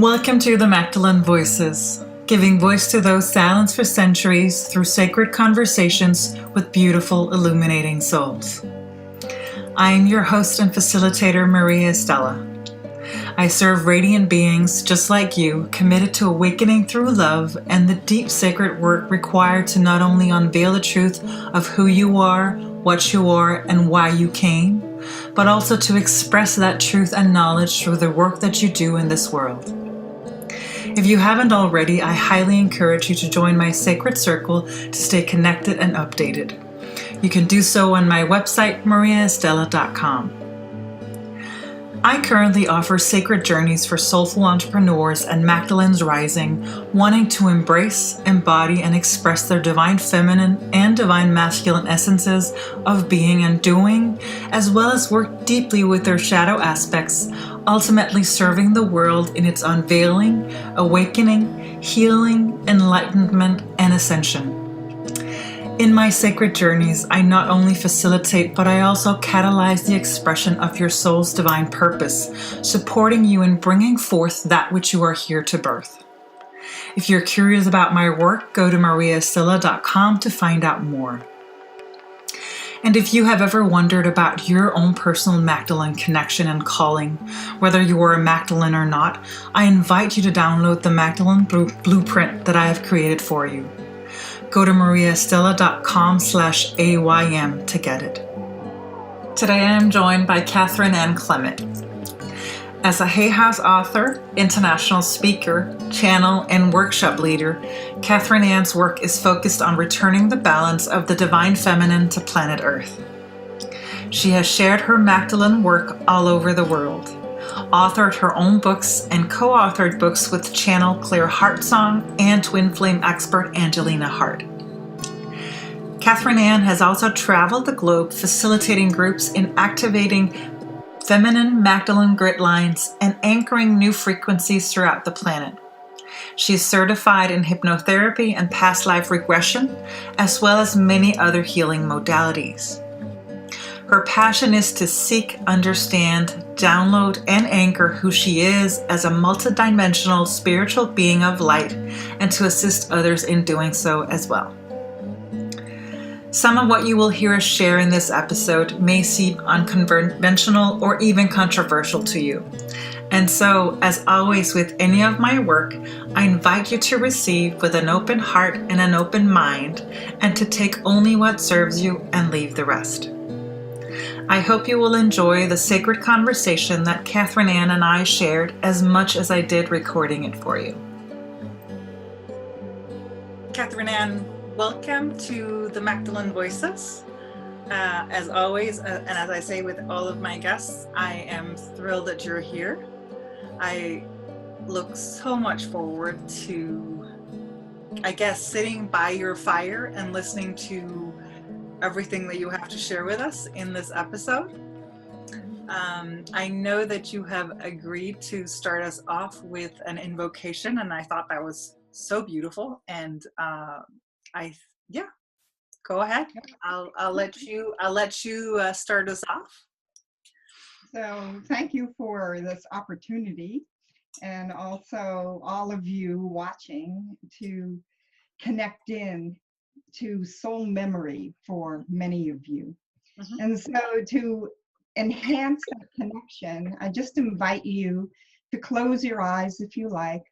Welcome to the Magdalene Voices, giving voice to those silenced for centuries through sacred conversations with beautiful, illuminating souls. I am your host and facilitator, Maria Estella. I serve radiant beings just like you, committed to awakening through love and the deep sacred work required to not only unveil the truth of who you are, what you are, and why you came, but also to express that truth and knowledge through the work that you do in this world. If you haven't already, I highly encourage you to join my sacred circle to stay connected and updated. You can do so on my website, mariaestella.com. I currently offer sacred journeys for soulful entrepreneurs and Magdalenes rising, wanting to embrace, embody, and express their divine feminine and divine masculine essences of being and doing, as well as work deeply with their shadow aspects, ultimately serving the world in its unveiling, awakening, healing, enlightenment, and ascension. In my sacred journeys, I not only facilitate, but I also catalyze the expression of your soul's divine purpose, supporting you in bringing forth that which you are here to birth. If you're curious about my work, go to mariaestella.com to find out more. And if you have ever wondered about your own personal Magdalene connection and calling, whether you are a Magdalene or not, I invite you to download the Magdalene Blueprint that I have created for you. Go to mariaestella.com/AYM to get it. Today I am joined by Catherine Ann Clemett. As a Hay House author, international speaker, channel, and workshop leader, Catherine Ann's work is focused on returning the balance of the divine feminine to planet Earth. She has shared her Magdalene work all over the world, authored her own books, and co-authored books with channel Claire Heartsong and twin flame expert Angelina Hart. Catherine Ann has also traveled the globe facilitating groups in activating feminine Magdalene grid lines and anchoring new frequencies throughout the planet. She is certified in hypnotherapy and past life regression, as well as many other healing modalities. Her passion is to seek, understand, download, and anchor who she is as a multidimensional spiritual being of light, and to assist others in doing so as well. Some of what you will hear us share in this episode may seem unconventional or even controversial to you. And so, as always with any of my work, I invite you to receive with an open heart and an open mind, and to take only what serves you and leave the rest. I hope you will enjoy the sacred conversation that Catherine Ann and I shared as much as I did recording it for you. Catherine Ann, welcome to the Magdalene Voices. As always, and as I say with all of my guests, I am thrilled that you're here. I look so much forward to, I guess, sitting by your fire and listening to everything that you have to share with us in this episode. I know that you have agreed to start us off with an invocation, and I thought that was so beautiful. And go ahead. I'll let you start us off. So thank you for this opportunity, and also all of you watching, to connect in to soul memory for many of you. Mm-hmm. And so to enhance that connection, I just invite you to close your eyes if you like,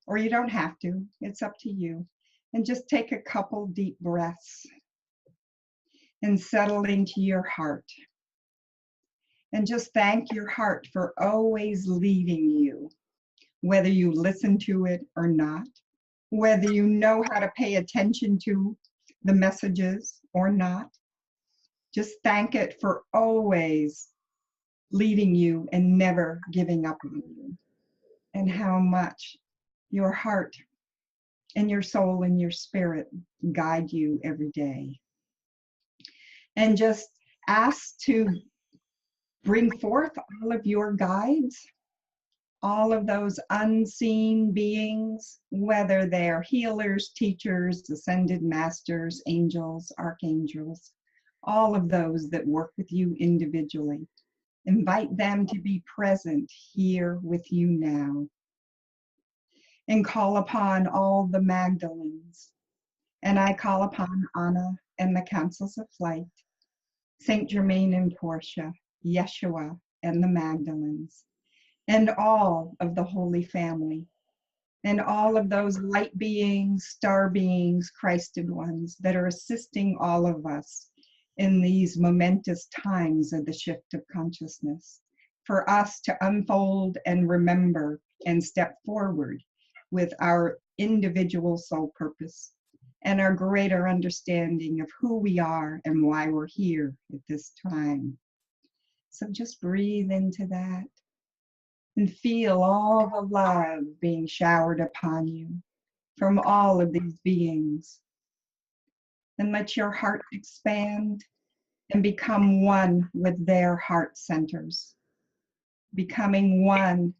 or you don't have to, it's up to you. And just take a couple deep breaths and settle into your heart. And just thank your heart for always leading you, whether you listen to it or not, whether you know how to pay attention to the messages or not. Just thank it for always leading you and never giving up on you, and how much your heart and your soul and your spirit guide you every day. And just ask to bring forth all of your guides, all of those unseen beings, whether they're healers, teachers, ascended masters, angels, archangels, all of those that work with you individually. Invite them to be present here with you now. and call upon all the Magdalenes. And I call upon Anna and the Councils of Flight, Saint Germain and Portia, Yeshua and the Magdalenes, and all of the Holy Family, and all of those light beings, star beings, Christed ones that are assisting all of us in these momentous times of the shift of consciousness, for us to unfold and remember and step forward with our individual soul purpose and our greater understanding of who we are and why we're here at this time. So just breathe into that and feel all the love being showered upon you from all of these beings. And let your heart expand and become one with their heart centers, becoming one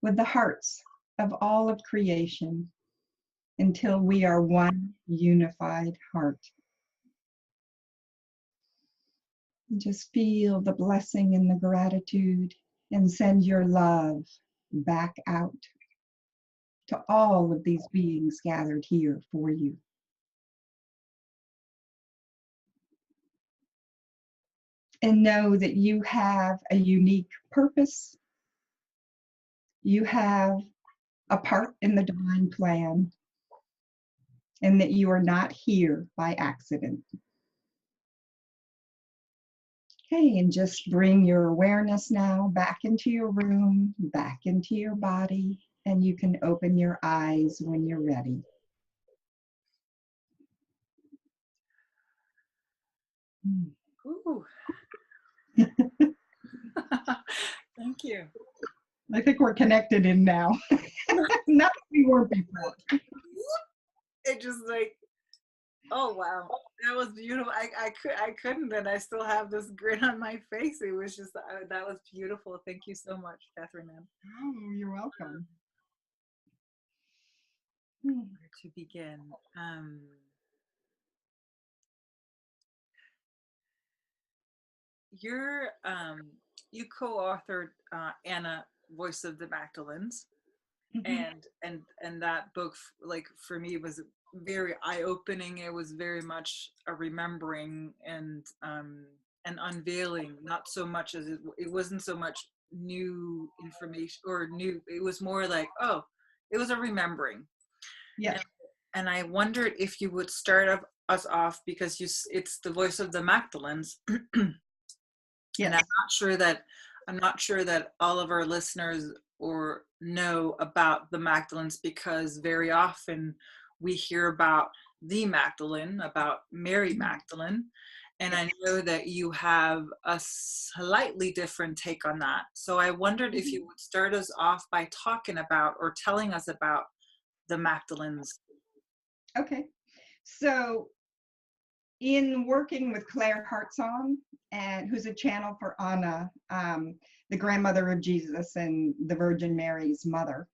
with the hearts of all of creation until we are one unified heart. And just feel the blessing and the gratitude and send your love back out to all of these beings gathered here for you. And know that you have a unique purpose. You have a part in the divine plan, and that you are not here by accident. Okay, and just bring your awareness now back into your room, back into your body, and you can open your eyes when you're ready. Ooh. Thank you. I think we're connected in now. Not that we weren't before. It just like, oh wow, that was beautiful. I couldn't, and I still have this grin on my face. It was just that was beautiful. Thank you so much, Catherine Ann. Oh, you're welcome. Where to begin? You co-authored Anna, Voice of the Magdalenes, and that book, like for me, was very eye-opening. It was very much a remembering and an unveiling, not so much as it wasn't so much new information or new. It was more like, oh, it was a remembering. Yeah. And I wondered if you would start us off, because it's the Voice of the Magdalenes. Yes. And I'm not sure that all of our listeners or know about the Magdalenes, because very often we hear about the Magdalene, about Mary Magdalene, and I know that you have a slightly different take on that. So I wondered if you would start us off by talking about or telling us about the Magdalenes. Okay. So in working with Claire Hartzong, and who's a channel for Anna, the grandmother of Jesus and the Virgin Mary's mother,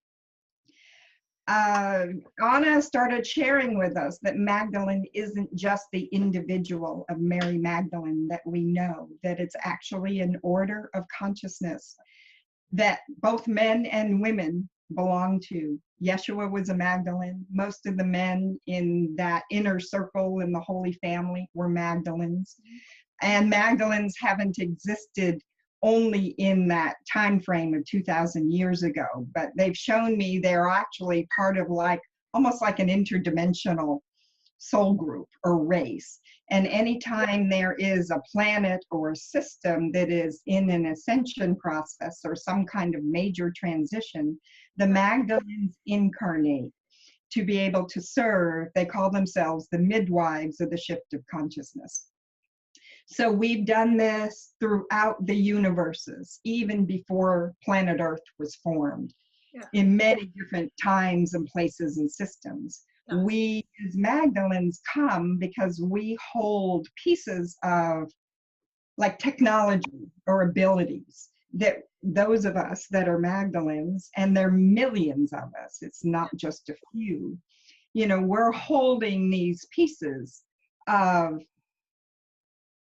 Anna started sharing with us that Magdalene isn't just the individual of Mary Magdalene that we know, that it's actually an order of consciousness that both men and women belong to. Yeshua was a Magdalene. Most of the men in that inner circle in the Holy Family were Magdalenes. And Magdalenes haven't existed only in that time frame of 2,000 years ago, but they've shown me they're actually part of almost like an interdimensional soul group or race. And anytime there is a planet or a system that is in an ascension process or some kind of major transition, the Magdalenes incarnate to be able to serve. They call themselves the midwives of the shift of consciousness. So we've done this throughout the universes, even before planet Earth was formed, in many different times and places and systems. We as Magdalenes come because we hold pieces of like technology or abilities that those of us that are Magdalenes, and there are millions of us, it's not just a few, we're holding these pieces of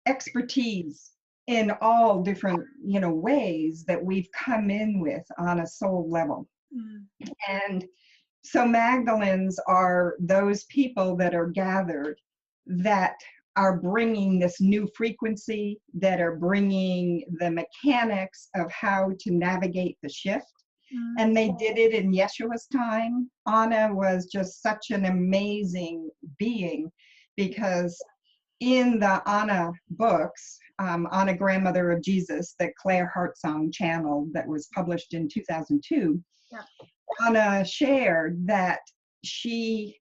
expertise in all different, ways that we've come in with on a soul level. And So Magdalenes are those people that are gathered that are bringing this new frequency, that are bringing the mechanics of how to navigate the shift. And they did it in Yeshua's time. Anna was just such an amazing being, because in the Anna books, Anna, Grandmother of Jesus, that Claire Hartsong channeled, that was published in 2002, Yeah. Anna shared that she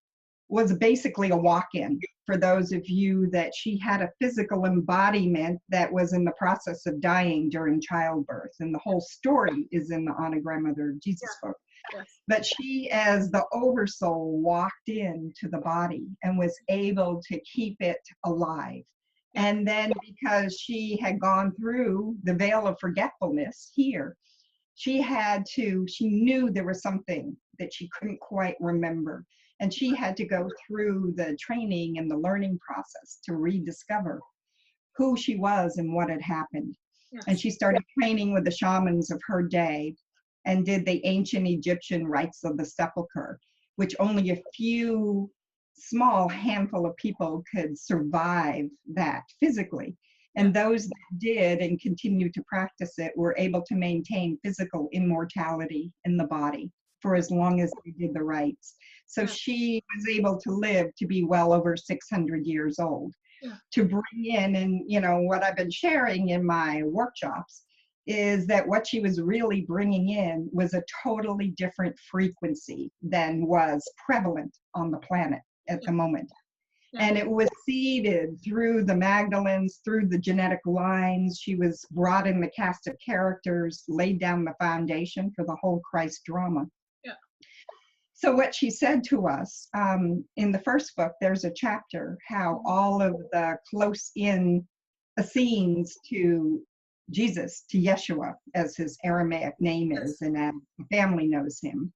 was basically a walk-in. For those of you that she had a physical embodiment that was in the process of dying during childbirth, and the whole story is in the Anna, Grandmother of Jesus book. Yes. But she, as the oversoul, walked into the body and was able to keep it alive. And then, because she had gone through the veil of forgetfulness here, she knew there was something that she couldn't quite remember. And she had to go through the training and the learning process to rediscover who she was and what had happened. Yes. And she started training with the shamans of her day and did the ancient Egyptian rites of the sepulchre, which only a few small handful of people could survive that physically. And those that did and continued to practice it were able to maintain physical immortality in the body for as long as they did the rites. So she was able to live to be well over 600 years old. To bring in, and you know, what I've been sharing in my workshops is that what she was really bringing in was a totally different frequency than was prevalent on the planet at the moment. And it was seeded through the Magdalenes, through the genetic lines. She was brought in the cast of characters, laid down the foundation for the whole Christ drama. So what she said to us, in the first book, there's a chapter how all of the close-in Essenes to Jesus, to Yeshua, as his Aramaic name is, and as the family knows him,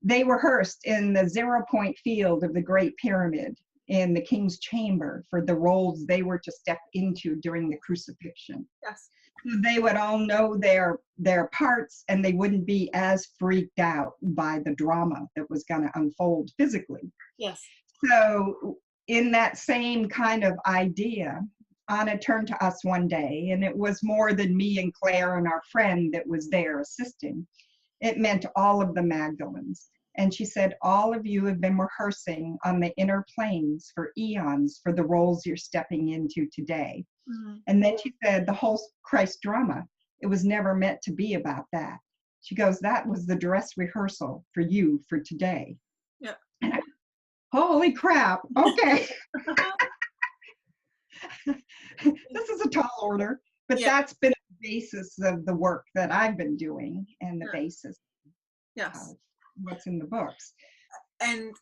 they rehearsed in the 0-point field of the Great Pyramid in the King's Chamber for the roles they were to step into during the crucifixion. Yes. So they would all know their parts, and they wouldn't be as freaked out by the drama that was going to unfold physically. Yes. So in that same kind of idea, Anna turned to us one day, and it was more than me and Claire and our friend that was there assisting. It meant all of the Magdalenes. And she said, all of you have been rehearsing on the inner planes for eons for the roles you're stepping into today. Mm-hmm. And then she said, the whole Christ drama, it was never meant to be about that. She goes, that was the dress rehearsal for you for today. Yeah. And I, holy crap, okay. This is a tall order, but that's been the basis of the work that I've been doing, and the basis of what's in the books. And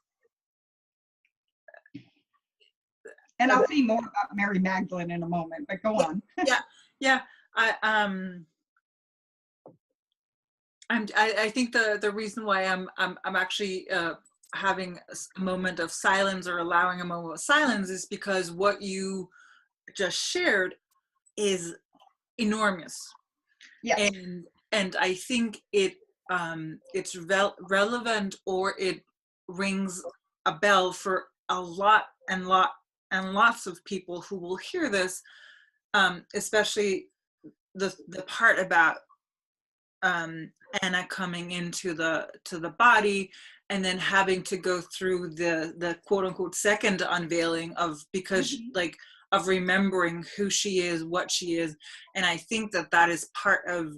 I'll see more about Mary Magdalene in a moment, but go on. I think the reason why I'm actually having a moment of silence, or allowing a moment of silence, is because what you just shared is enormous. Yeah. And I think it's relevant, or it rings a bell for a lot and lots of people who will hear this, especially the part about Anna coming into the body, and then having to go through the quote unquote second unveiling because of remembering who she is, what she is. And I think that is part of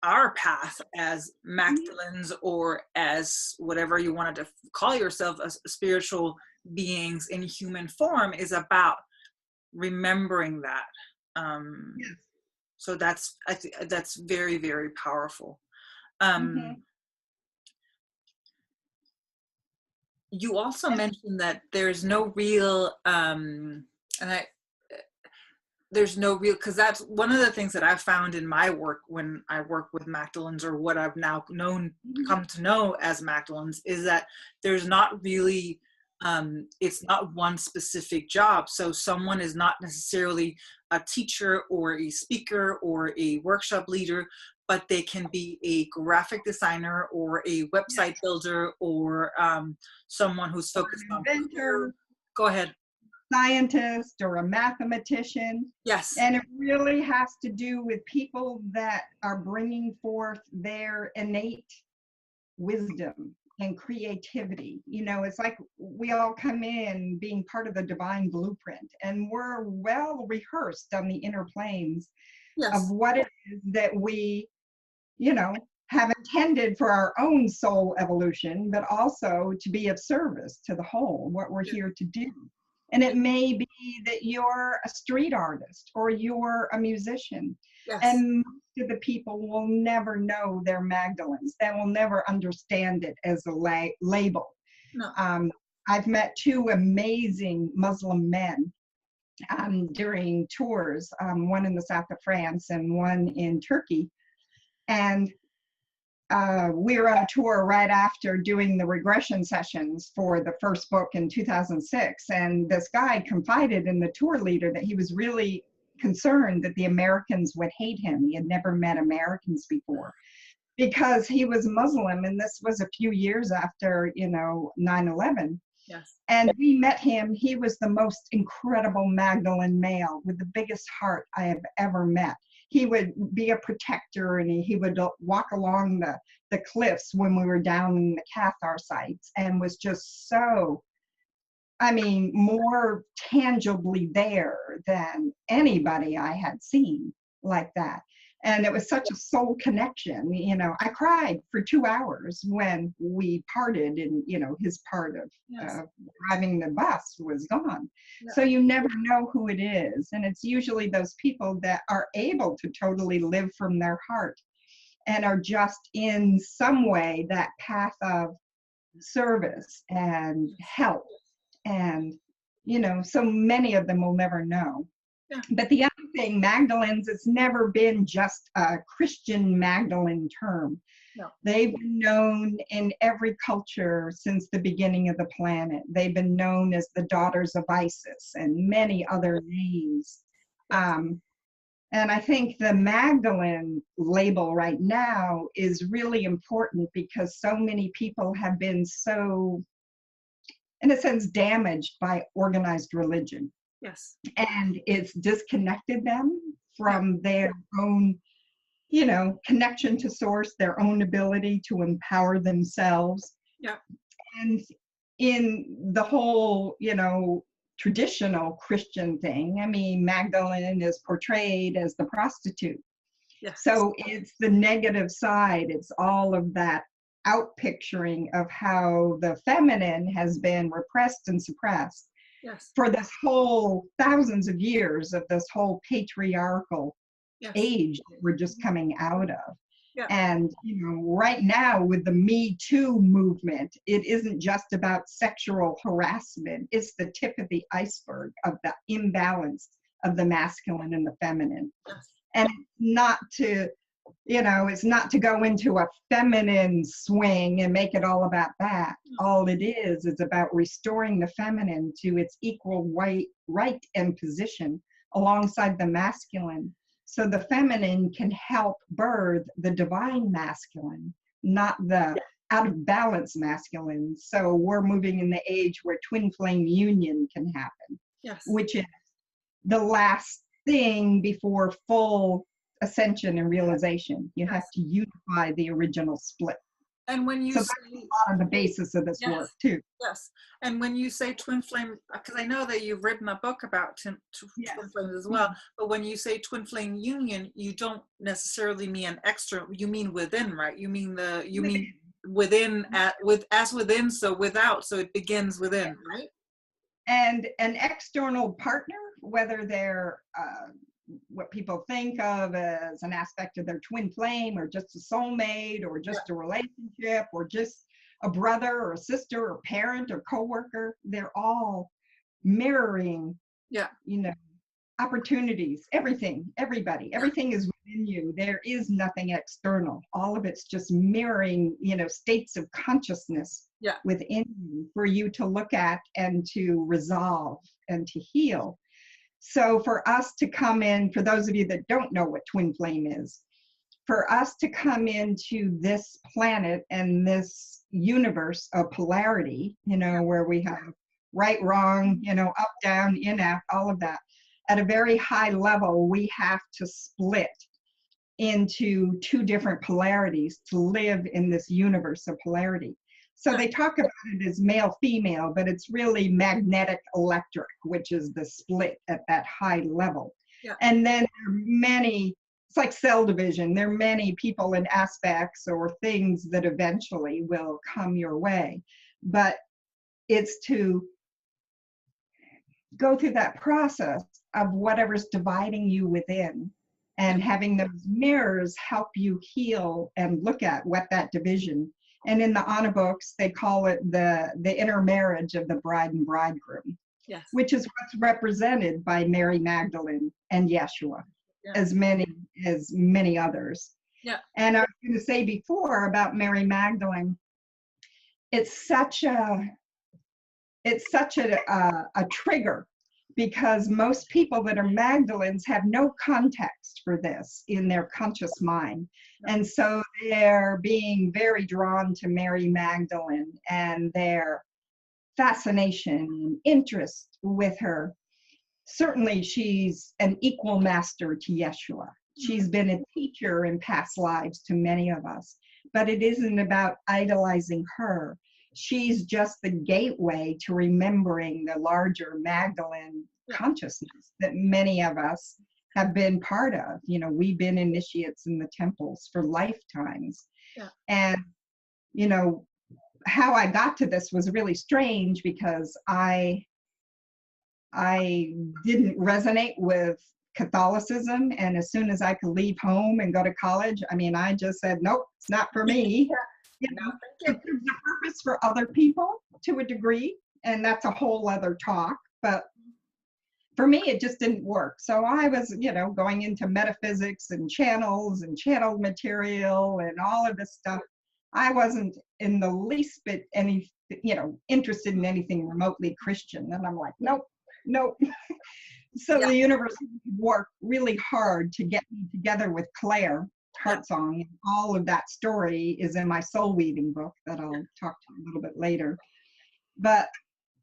our path as Magdalenes, or as whatever you wanted to call yourself, as spiritual beings in human form, is about remembering that. Yes. So I think that's very, very powerful. You also mentioned that there's no real, because that's one of the things that I've found in my work when I work with Magdalenes, or what I've now come to know as Magdalenes, is that there's not really It's not one specific job. So someone is not necessarily a teacher or a speaker or a workshop leader, but they can be a graphic designer or a website builder or someone who's focused on inventor. Go ahead. Scientist or a mathematician. Yes. And it really has to do with people that are bringing forth their innate wisdom and creativity. You know, it's like we all come in being part of the divine blueprint, and we're well rehearsed on the inner planes of what it is that we, you know, have intended for our own soul evolution, but also to be of service to the whole, what we're here to do. And it may be that you're a street artist or you're a musician. And most of the people will never know they're Magdalenes. They will never understand it as a label. No. I've met two amazing Muslim men during tours, one in the south of France and one in Turkey. And we were on a tour right after doing the regression sessions for the first book in 2006. And this guy confided in the tour leader that he was really concerned that the Americans would hate him. He had never met Americans before because he was Muslim. And this was a few years after, 9/11. Yes. And we met him. He was the most incredible Magdalene male with the biggest heart I have ever met. He would be a protector, and he would walk along the cliffs when we were down in the Cathar sites, and was just so, more tangibly there than anybody I had seen like that. And it was such a soul connection. I cried for 2 hours when we parted, and, his part of driving the bus was gone. Yeah. So you never know who it is. And it's usually those people that are able to totally live from their heart and are just in some way that path of service and help. And, so many of them will never know. Yeah. But the other thing, Magdalenes, it's never been just a Christian Magdalene term. No. They've been known in every culture since the beginning of the planet. They've been known as the daughters of Isis and many other names. And I think the Magdalene label right now is really important because so many people have been so, in a sense, damaged by organized religion. Yes. And it's disconnected them from their own, connection to source, their own ability to empower themselves. Yeah. And in the whole, traditional Christian thing, Magdalene is portrayed as the prostitute. Yes. So it's the negative side. It's all of that outpicturing of how the feminine has been repressed and suppressed. Yes. For this whole thousands of years of this whole patriarchal age that we're just coming out of. Yeah. And, right now with the Me Too movement, it isn't just about sexual harassment. It's the tip of the iceberg of the imbalance of the masculine and the feminine. Yes. And it's not to go into a feminine swing and make it all about that. All it is about restoring the feminine to its equal right and position alongside the masculine. So the feminine can help birth the divine masculine, not the out of balance masculine. So we're moving in the age where twin flame union can happen. Yes. Which is the last thing before full ascension and realization. You have to unify the original split. And when you that's a lot of the basis of this work too. Yes. And when you say twin flame, because I know that you've written a book about twin flames as well, but when you say twin flame union, you don't necessarily mean an external, you mean within, right? You mean mean within as within, so without, so it begins within, right? And an external partner, whether they're what people think of as an aspect of their twin flame, or just a soulmate, or just a relationship, or just a brother or a sister or parent or coworker, they're all mirroring, opportunities, everything is within you. There is nothing external. All of it's just mirroring, states of consciousness Yeah. within you for you to look at and to resolve and to heal. So for us to come in, for those of you that don't know what twin flame is, for us to come into this planet and this universe of polarity, where we have right, wrong, up, down, in, out, all of that, at a very high level, we have to split into two different polarities to live in this universe of polarity. So they talk about it as male, female, but it's really magnetic electric, which is the split at that high level. Yeah. And then there are many, it's like cell division. There are many people and aspects or things that eventually will come your way. But it's to go through that process of whatever's dividing you within, and having those mirrors help you heal and look at what that division. And in the Anna books, they call it the intermarriage of the bride and bridegroom, Yes. which is what's represented by Mary Magdalene and Yeshua, as many others. Yeah. And I was going to say before about Mary Magdalene, it's such a trigger, because most people that are Magdalenes have no context for this in their conscious mind. And so they're being very drawn to Mary Magdalene and their fascination and interest with her. Certainly she's an equal master to Yeshua. She's been a teacher in past lives to many of us, but it isn't about idolizing her. She's just the gateway to remembering the larger Magdalene consciousness that many of us have been part of. We've been initiates in the temples for lifetimes. Yeah. And, how I got to this was really strange, because I didn't resonate with Catholicism. And as soon as I could leave home and go to college, I just said, nope, it's not for me. It serves a purpose for other people to a degree, and that's a whole other talk. But for me, it just didn't work. So I was, going into metaphysics and channels and channeled material and all of this stuff. I wasn't in the least bit interested in anything remotely Christian. And I'm like, nope. So the universe worked really hard to get me together with Claire Heart Song. All of that story is in my soul weaving book that I'll talk to a little bit later. But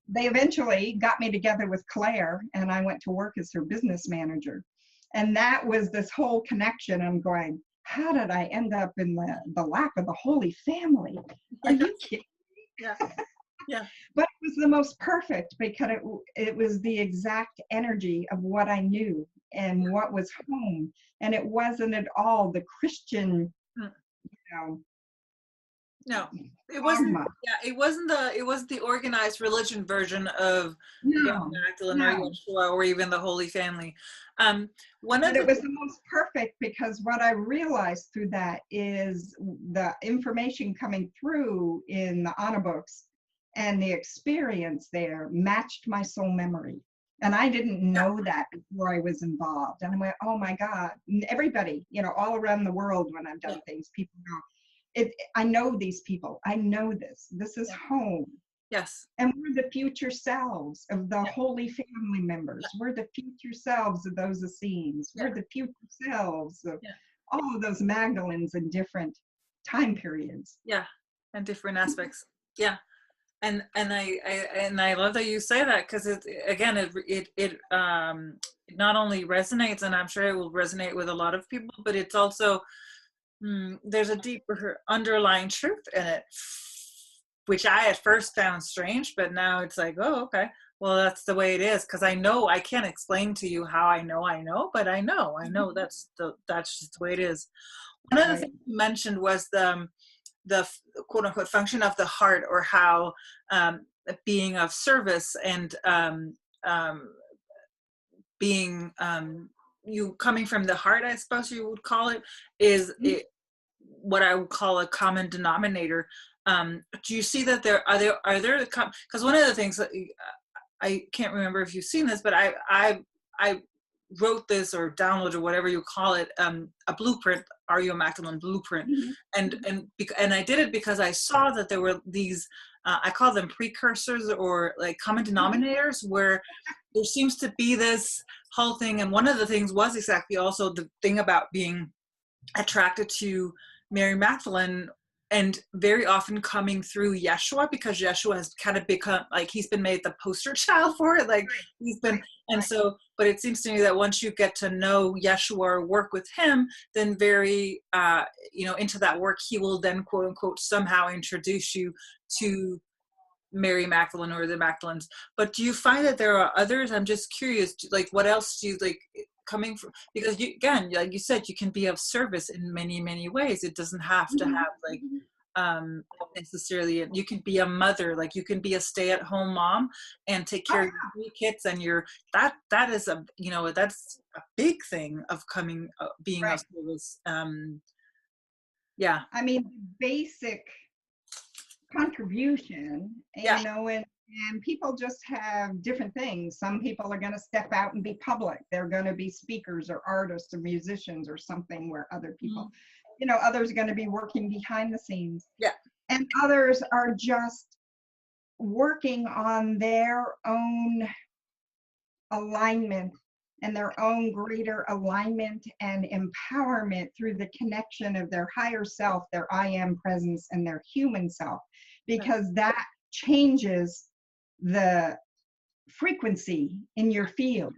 they eventually got me together with Claire, and I went to work as her business manager. And that was this whole connection. I'm going, how did I end up in the lap of the Holy Family? Are you kidding me? Yeah. But it was the most perfect, because it was the exact energy of what I knew and what was home. And it wasn't at all the Christian, No, it wasn't. Yeah, it wasn't the organized religion version of Magdalene or Yeshua or even the Holy Family. It was the most perfect, because what I realized through that is the information coming through in the Anna books and the experience there matched my soul memory. And I didn't know that before I was involved. And I went, oh my God, everybody, all around the world when I've done things, people know. I know these people. I know this. This is home. Yes. And we're the future selves of the Holy Family members. We're the future selves of those Essenes. We're the future selves of all of those Magdalenes in different time periods. Yeah, and different aspects. Yeah. And I love that you say that, because it not only resonates, and I'm sure it will resonate with a lot of people, but it's also there's a deeper underlying truth in it, which I at first found strange, but now it's like, oh, okay, well, that's the way it is. Because I know I can't explain to you how I know, but I know that's just the way it is. One of the things you mentioned was the quote unquote function of the heart, or how being of service and being you coming from the heart, I suppose you would call it, is what I would call a common denominator. Do you see that there because one of the things that I can't remember if you've seen this, but I wrote this or download or whatever you call it, a blueprint, Are You a Magdalene blueprint? And I did it because I saw that there were these, I call them precursors or like common denominators, where there seems to be this whole thing. And one of the things was exactly also the thing about being attracted to Mary Magdalene, and very often coming through Yeshua, because Yeshua has kind of become like, he's been made the poster child for it. Like he's been, and so, but it seems to me that once you get to know Yeshua or work with him, then very, into that work, he will then quote unquote somehow introduce you to Mary Magdalene or the Magdalenes. But do you find that there are others? I'm just curious, like what else do you like coming from, because you, again, like you said, you can be of service in many, many ways. It doesn't have to have like necessarily, you can be a mother, like you can be a stay-at-home mom and take care of your 3 kids, and that is a, that's a big thing of coming, being of service. I mean, basic contribution, and people just have different things. Some people are going to step out and be public. They're going to be speakers or artists or musicians or something, where other people, others are going to be working behind the scenes. And others are just working on their own alignment and their own greater alignment and empowerment through the connection of their higher self, their I am presence, and their human self, because that changes the frequency in your field.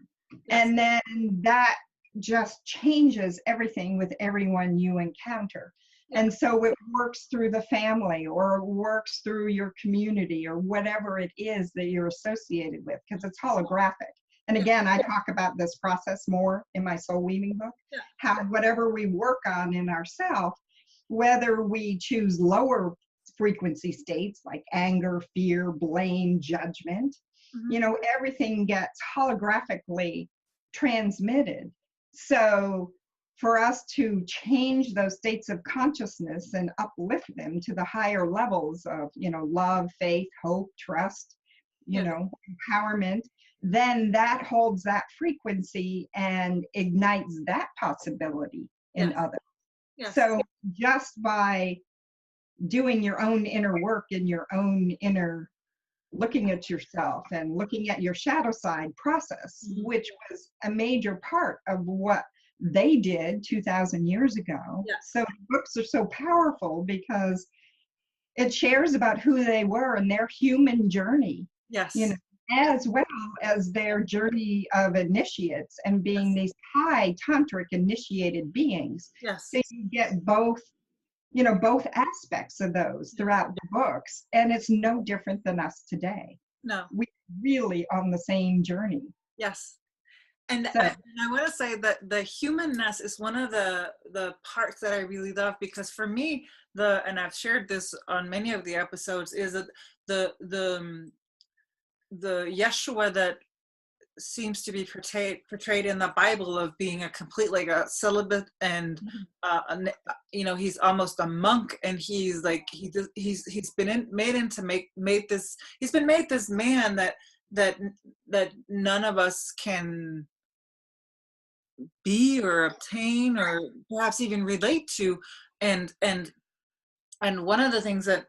And then that just changes everything with everyone you encounter. And so it works through the family, or works through your community, or whatever it is that you're associated with, because it's holographic. And again, I talk about this process more in my soul weaving book, how whatever we work on in ourselves, whether we choose lower frequency states like anger, fear, blame, judgment, everything gets holographically transmitted. So for us to change those states of consciousness and uplift them to the higher levels of, love, faith, hope, trust, empowerment, then that holds that frequency and ignites that possibility in others. So just by doing your own inner work in your own inner, looking at yourself and looking at your shadow side process, which was a major part of what they did 2,000 years ago. So books are so powerful because it shares about who they were and their human journey, as well as their journey of initiates and being these high tantric initiated beings. So you get both, both aspects of those throughout the books, and it's no different than us today. We're really on the same journey. And I want to say that the humanness is one of the parts that I really love, because for me, and I've shared this on many of the episodes, is that the Yeshua that seems to be portrayed in the Bible of being a complete, like a celibate, and he's almost a monk, and he's like he's been made this man that none of us can be or obtain or perhaps even relate to, and one of the things that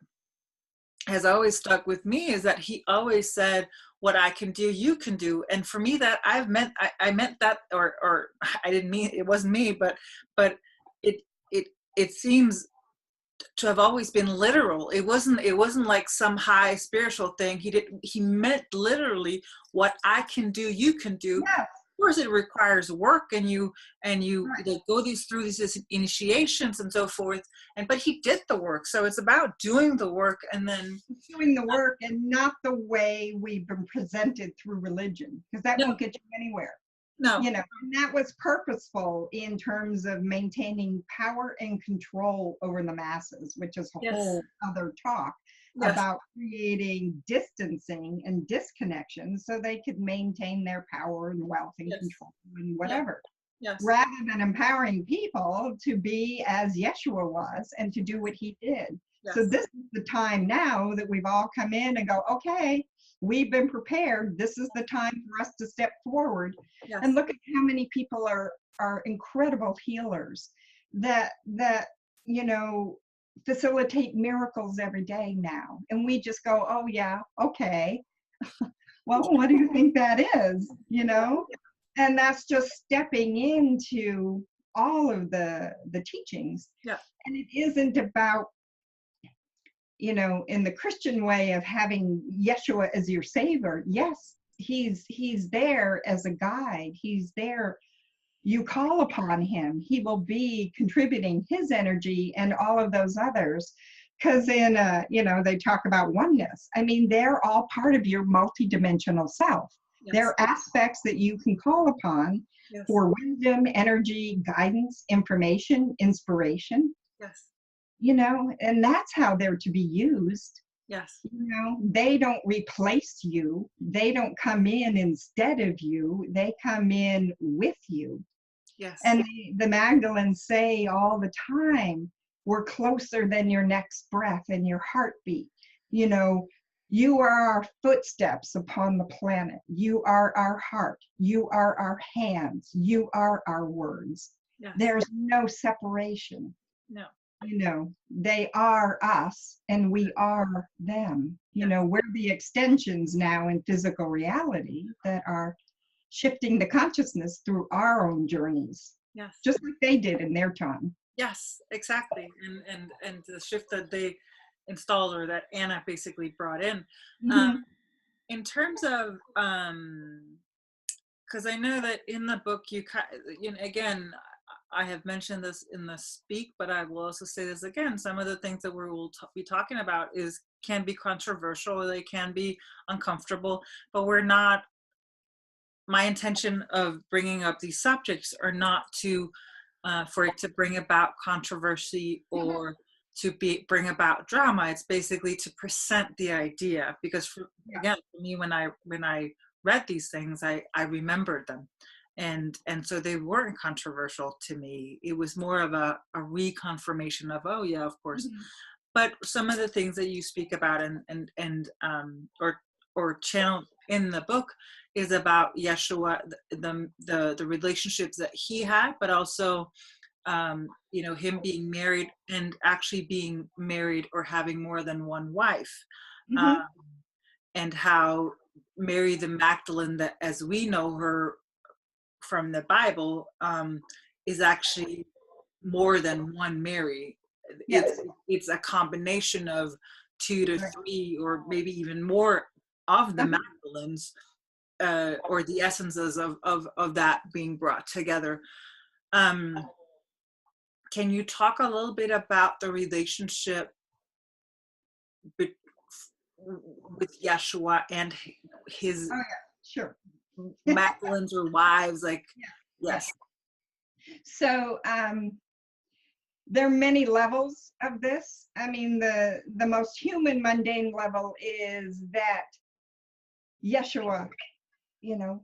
has always stuck with me is that he always said, what I can do, you can do. And for me, that I meant that, or I didn't mean, it wasn't me, but it seems to have always been literal. It wasn't like some high spiritual thing. He meant literally, what I can do, you can do. Of course, it requires work, and you like, go through these initiations and so forth. But he did the work, so it's about doing the work, and then doing the work, and not the way we've been presented through religion, because that won't get you anywhere. And that was purposeful in terms of maintaining power and control over the masses, which is a whole other talk. About creating distancing and disconnection so they could maintain their power and wealth and control and whatever. Rather than empowering people to be as Yeshua was and to do what he did. So Yes. this is the time now that we've all come in and go, okay, we've been prepared. This is the time for us to step forward. Yes. And look at how many people are incredible healers that you know, facilitate miracles every day now. And we just go, oh yeah, okay. Well, what do you think that is? You know? And that's just stepping into all of the teachings. Yeah. And it isn't about, you know, in the Christian way of having Yeshua as your savior. Yes, he's there as a guide. He's there. You call upon him. He will be contributing his energy and all of those others. Because in, you know, they talk about oneness. I mean, they're all part of your multidimensional self. Yes. They're aspects that you can call upon Yes. for wisdom, energy, guidance, information, inspiration. Yes. You know, and that's how they're to be used. Yes. You know, they don't replace you. They don't come in instead of you. They come in with you. Yes. And the Magdalenes say all the time, we're closer than your next breath and your heartbeat. You know, you are our footsteps upon the planet. You are our heart. You are our hands. You are our words. Yes. There's no separation. No. You know, they are us and we are them. You know, we're the extensions now in physical reality that are shifting the consciousness through our own journeys. Yes. Just like they did in their time. Yes, exactly. And the shift that they installed, or that Anna basically brought in. In terms of, because I know that in the book you know, again, I have mentioned this in the speak, but I will also say this again. Some of the things that we will be talking about can be controversial, they can be uncomfortable, but we're not. My intention of bringing up these subjects are not to for it to bring about controversy or to bring about drama. It's basically to present the idea, because again, for me, when I read these things, I remembered them, and so they weren't controversial to me. It was more of a reconfirmation of, oh yeah, of course. But some of the things that you speak about or channel in the book is about Yeshua, the relationships that he had, but also you know, him being married and actually being married or having more than one wife, and how Mary the Magdalene, that as we know her from the Bible, is actually more than one Mary. It's a combination of 2 to 3 or maybe even more of the Magdalenes, or the essences of that being brought together. Can you talk a little bit about the relationship with Yeshua and his Magdalenes or wives? Like, yes. So there are many levels of this. I mean, the most human, mundane level is that Yeshua, you know,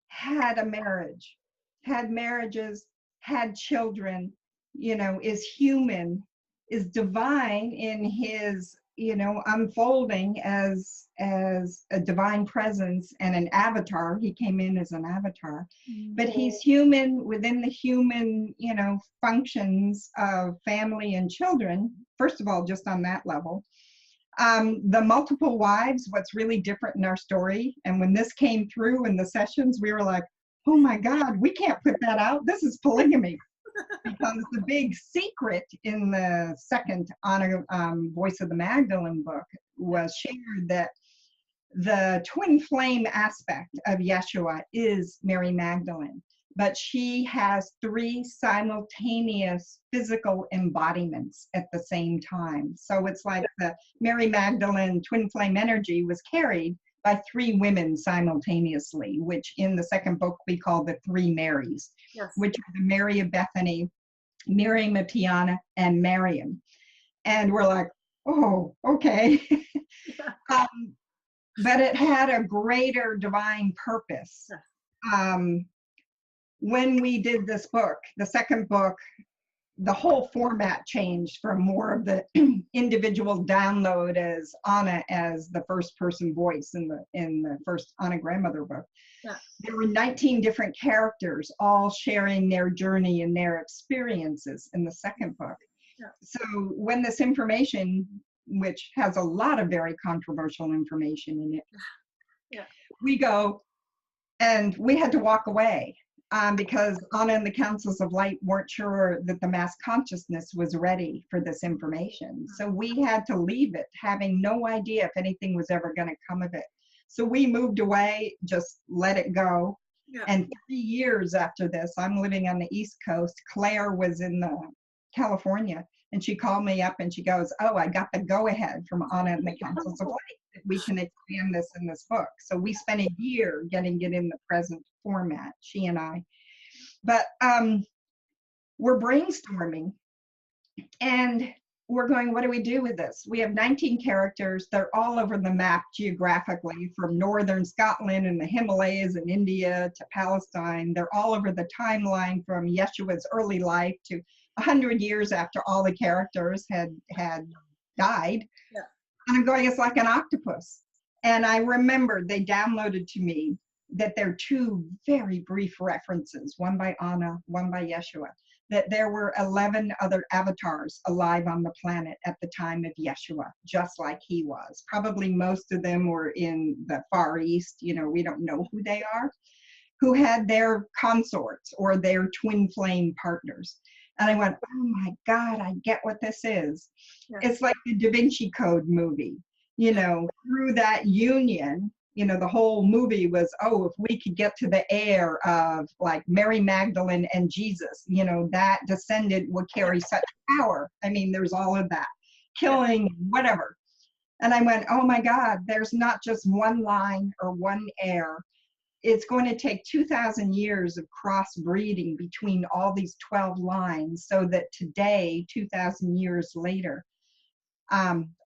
had a marriage, had marriages, had children, you know, is human, is divine in his, you know, unfolding as a divine presence and an avatar. He came in as an avatar, but he's human within the human, you know, functions of family and children. First of all, just on that level. The multiple wives, what's really different in our story, and when this came through in the sessions, we were like, oh my God, we can't put that out. This is polygamy. Because the big secret in the second Voice of the Magdalene book was shared that the twin flame aspect of Yeshua is Mary Magdalene, but she has 3 simultaneous physical embodiments at the same time. So it's like the Mary Magdalene twin flame energy was carried by 3 women simultaneously, which in the second book we call the 3 Marys, which are the Mary of Bethany, Miriam of Tiana, and Mariam. And we're like, oh, okay. But it had a greater divine purpose. When we did this book, the second book, the whole format changed from more of the individual download as Anna as the first person voice in the first Anna grandmother book. Yeah. There were 19 different characters all sharing their journey and their experiences in the second book. Yeah. So when this information, which has a lot of very controversial information in it, yeah. we go and we had to walk away. Because Anna and the Councils of Light weren't sure that the mass consciousness was ready for this information. So we had to leave it, having no idea if anything was ever going to come of it. So we moved away, just let it go. Yeah. And 3 years after this, I'm living on the East Coast. Claire was in California, and she called me up and she goes, "Oh, I got the go-ahead from Anna and the Councils of Light that we can expand this in this book." So we spent a year getting it in the present format, she and I. But we're brainstorming and we're going, what do we do with this? We have 19 characters. They're all over the map geographically, from northern Scotland and the Himalayas and India to Palestine. They're all over the timeline from Yeshua's early life to 100 years after all the characters had died. Yeah. And I'm going, it's like an octopus. And I remembered they downloaded to me that there are two very brief references, one by Anna, one by Yeshua, that there were 11 other avatars alive on the planet at the time of Yeshua, just like he was. Probably most of them were in the Far East, we don't know who they are, who had their consorts or their twin flame partners. And I went, oh my God, I get what this is. Yeah. It's like the Da Vinci Code movie, through that union. The whole movie was, if we could get to the heir of like Mary Magdalene and Jesus, that descendant would carry such power. I mean, there's all of that, killing, whatever. And I went, oh my God, there's not just one line or one heir. It's going to take 2,000 years of crossbreeding between all these 12 lines so that today, 2,000 years later,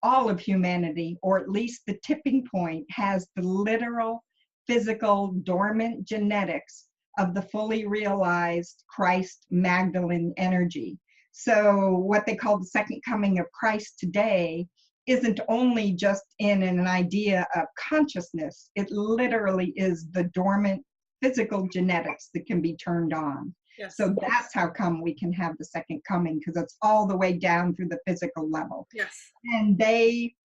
all of humanity, or at least the tipping point, has the literal, physical, dormant genetics of the fully realized Christ Magdalene energy. So what they call the second coming of Christ today isn't only just in an idea of consciousness, it literally is the dormant physical genetics that can be turned on. Yes. So that's how come we can have the second coming, because it's all the way down through the physical level. Yes. And they,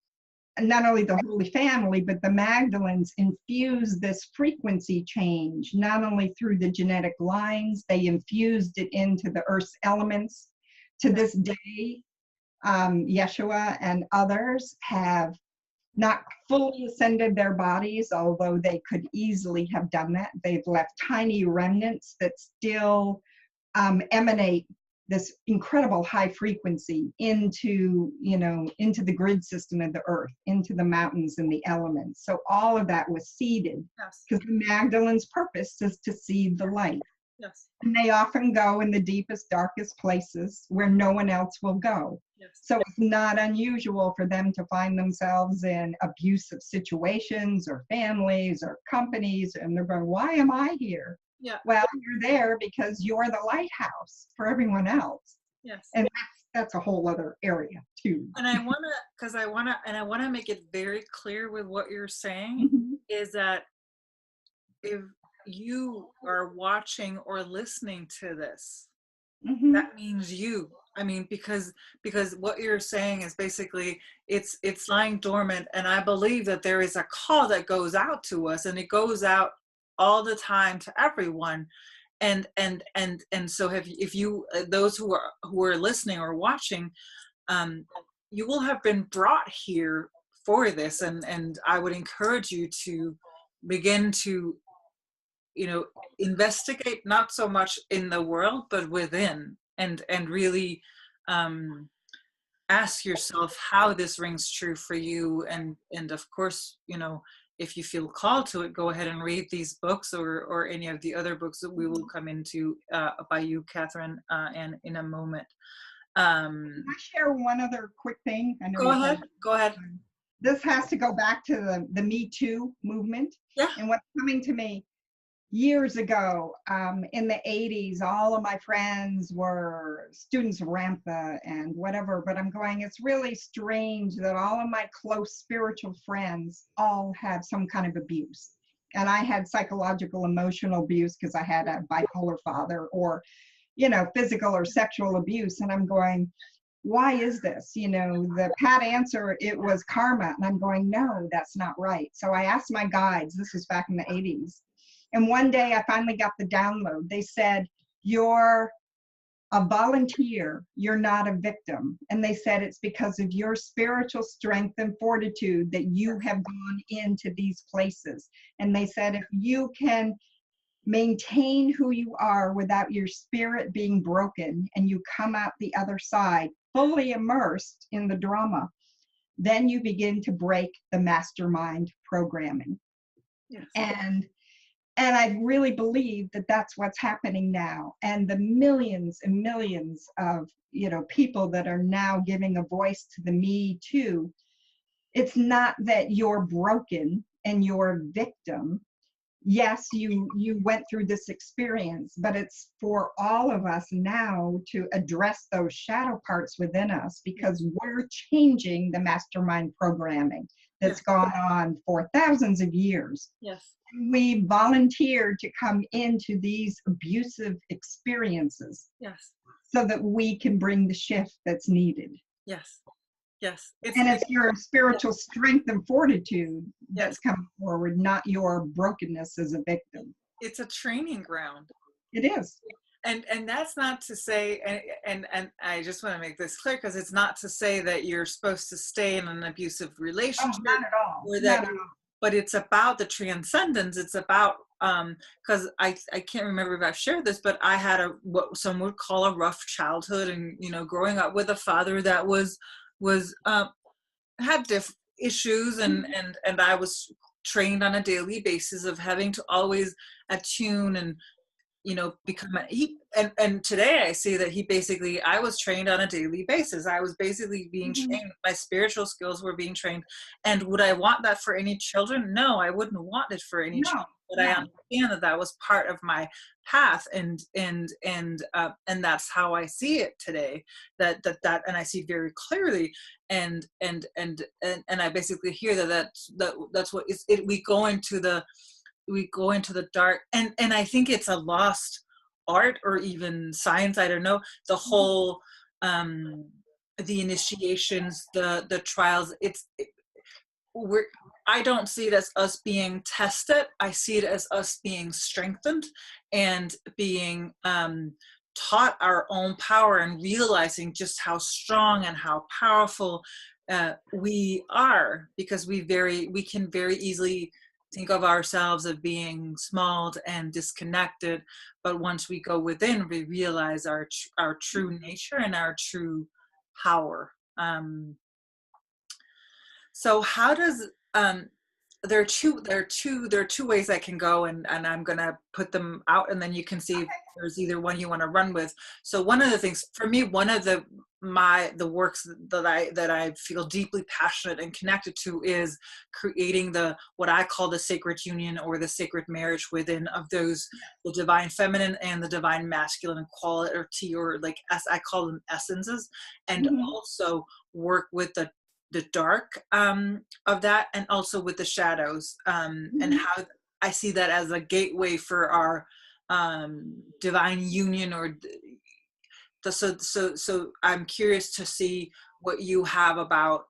not only the Holy Family, but the Magdalenes infused this frequency change, not only through the genetic lines, they infused it into the Earth's elements. To this day, Yeshua and others have not fully ascended their bodies, although they could easily have done that. They've left tiny remnants that still emanate this incredible high frequency into the grid system of the earth, into the mountains and the elements. So all of that was seeded, because the Magdalene's purpose is to seed the light. Yes. And they often go in the deepest, darkest places where no one else will go. Yes. So it's not unusual for them to find themselves in abusive situations or families or companies, and they're going, why am I here? Yeah. Well, you're there because you're the lighthouse for everyone else. Yes. And that's a whole other area too. And I want to make it very clear with what you're saying, mm-hmm. is that if you are watching or listening to this, mm-hmm. that means you. I mean, because what you're saying is basically it's lying dormant, and I believe that there is a call that goes out to us, and it goes out all the time to everyone, and so if you those who are listening or watching, you will have been brought here for this, and I would encourage you to begin to investigate, not so much in the world but within, and really ask yourself how this rings true for you, and of course, if you feel called to it, go ahead and read these books or any of the other books that we will come into by you, Catherine, and in a moment. Can I share one other quick thing? I know Go ahead. This has to go back to the Me Too movement. Yeah. And what's coming to me, years ago, in the 80s, all of my friends were students of Ramtha and whatever, but I'm going, it's really strange that all of my close spiritual friends all have some kind of abuse. And I had psychological, emotional abuse because I had a bipolar father, or, you know, physical or sexual abuse. And I'm going, why is this? You know, the pat answer, it was karma. And I'm going, no, that's not right. So I asked my guides, this was back in the 80s. And one day I finally got the download. They said, you're a volunteer, you're not a victim. And they said it's because of your spiritual strength and fortitude that you have gone into these places. And they said, if you can maintain who you are without your spirit being broken, and you come out the other side fully immersed in the drama, then you begin to break the mastermind programming. Yes. And I really believe that that's what's happening now. And the millions and millions of, you know, people that are now giving a voice to the Me Too, it's not that you're broken and you're a victim. Yes, you went through this experience, but it's for all of us now to address those shadow parts within us, because we're changing the mastermind programming that's gone on for thousands of years. Yes. We volunteered to come into these abusive experiences, Yes. so that we can bring the shift that's needed. Yes. Yes. It's your spiritual strength and fortitude that's coming forward, not your brokenness as a victim. It's a training ground. It is. And that's not to say, and I just want to make this clear, because it's not to say that you're supposed to stay in an abusive relationship. Oh, not at all. Or that, not at all. But it's about the transcendence. It's about, because I can't remember if I've shared this, but I had what some would call a rough childhood, and, you know, growing up with a father that had issues, and I was trained on a daily basis of having to always attune and, you know, and today I see that I was trained on a daily basis. I was basically being trained. My spiritual skills were being trained. And would I want that for any children? No, I wouldn't want it for any children. But I understand that was part of my path, and that's how I see it today. That and I see very clearly, and I basically hear that's what is it. We go into the dark, and I think it's a lost art, or even science, I don't know, the whole the initiations, the trials. I don't see it as us being tested. I see it as us being strengthened and being taught our own power, and realizing just how strong and how powerful we are, because we can very easily think of ourselves as being small and disconnected, but once we go within, we realize our true nature and our true power. So how does there are two ways I can go, and I'm gonna put them out, and then you can see if there's either one you want to run with. So one of the things for me, one of the works that I feel deeply passionate and connected to is creating what I call the sacred union, or the sacred marriage within of those, the divine feminine and the divine masculine quality, or like, as I call them, essences, and also work with the dark of that, and also with the shadows, and how I see that as a gateway for our divine union, or so I'm curious to see what you have about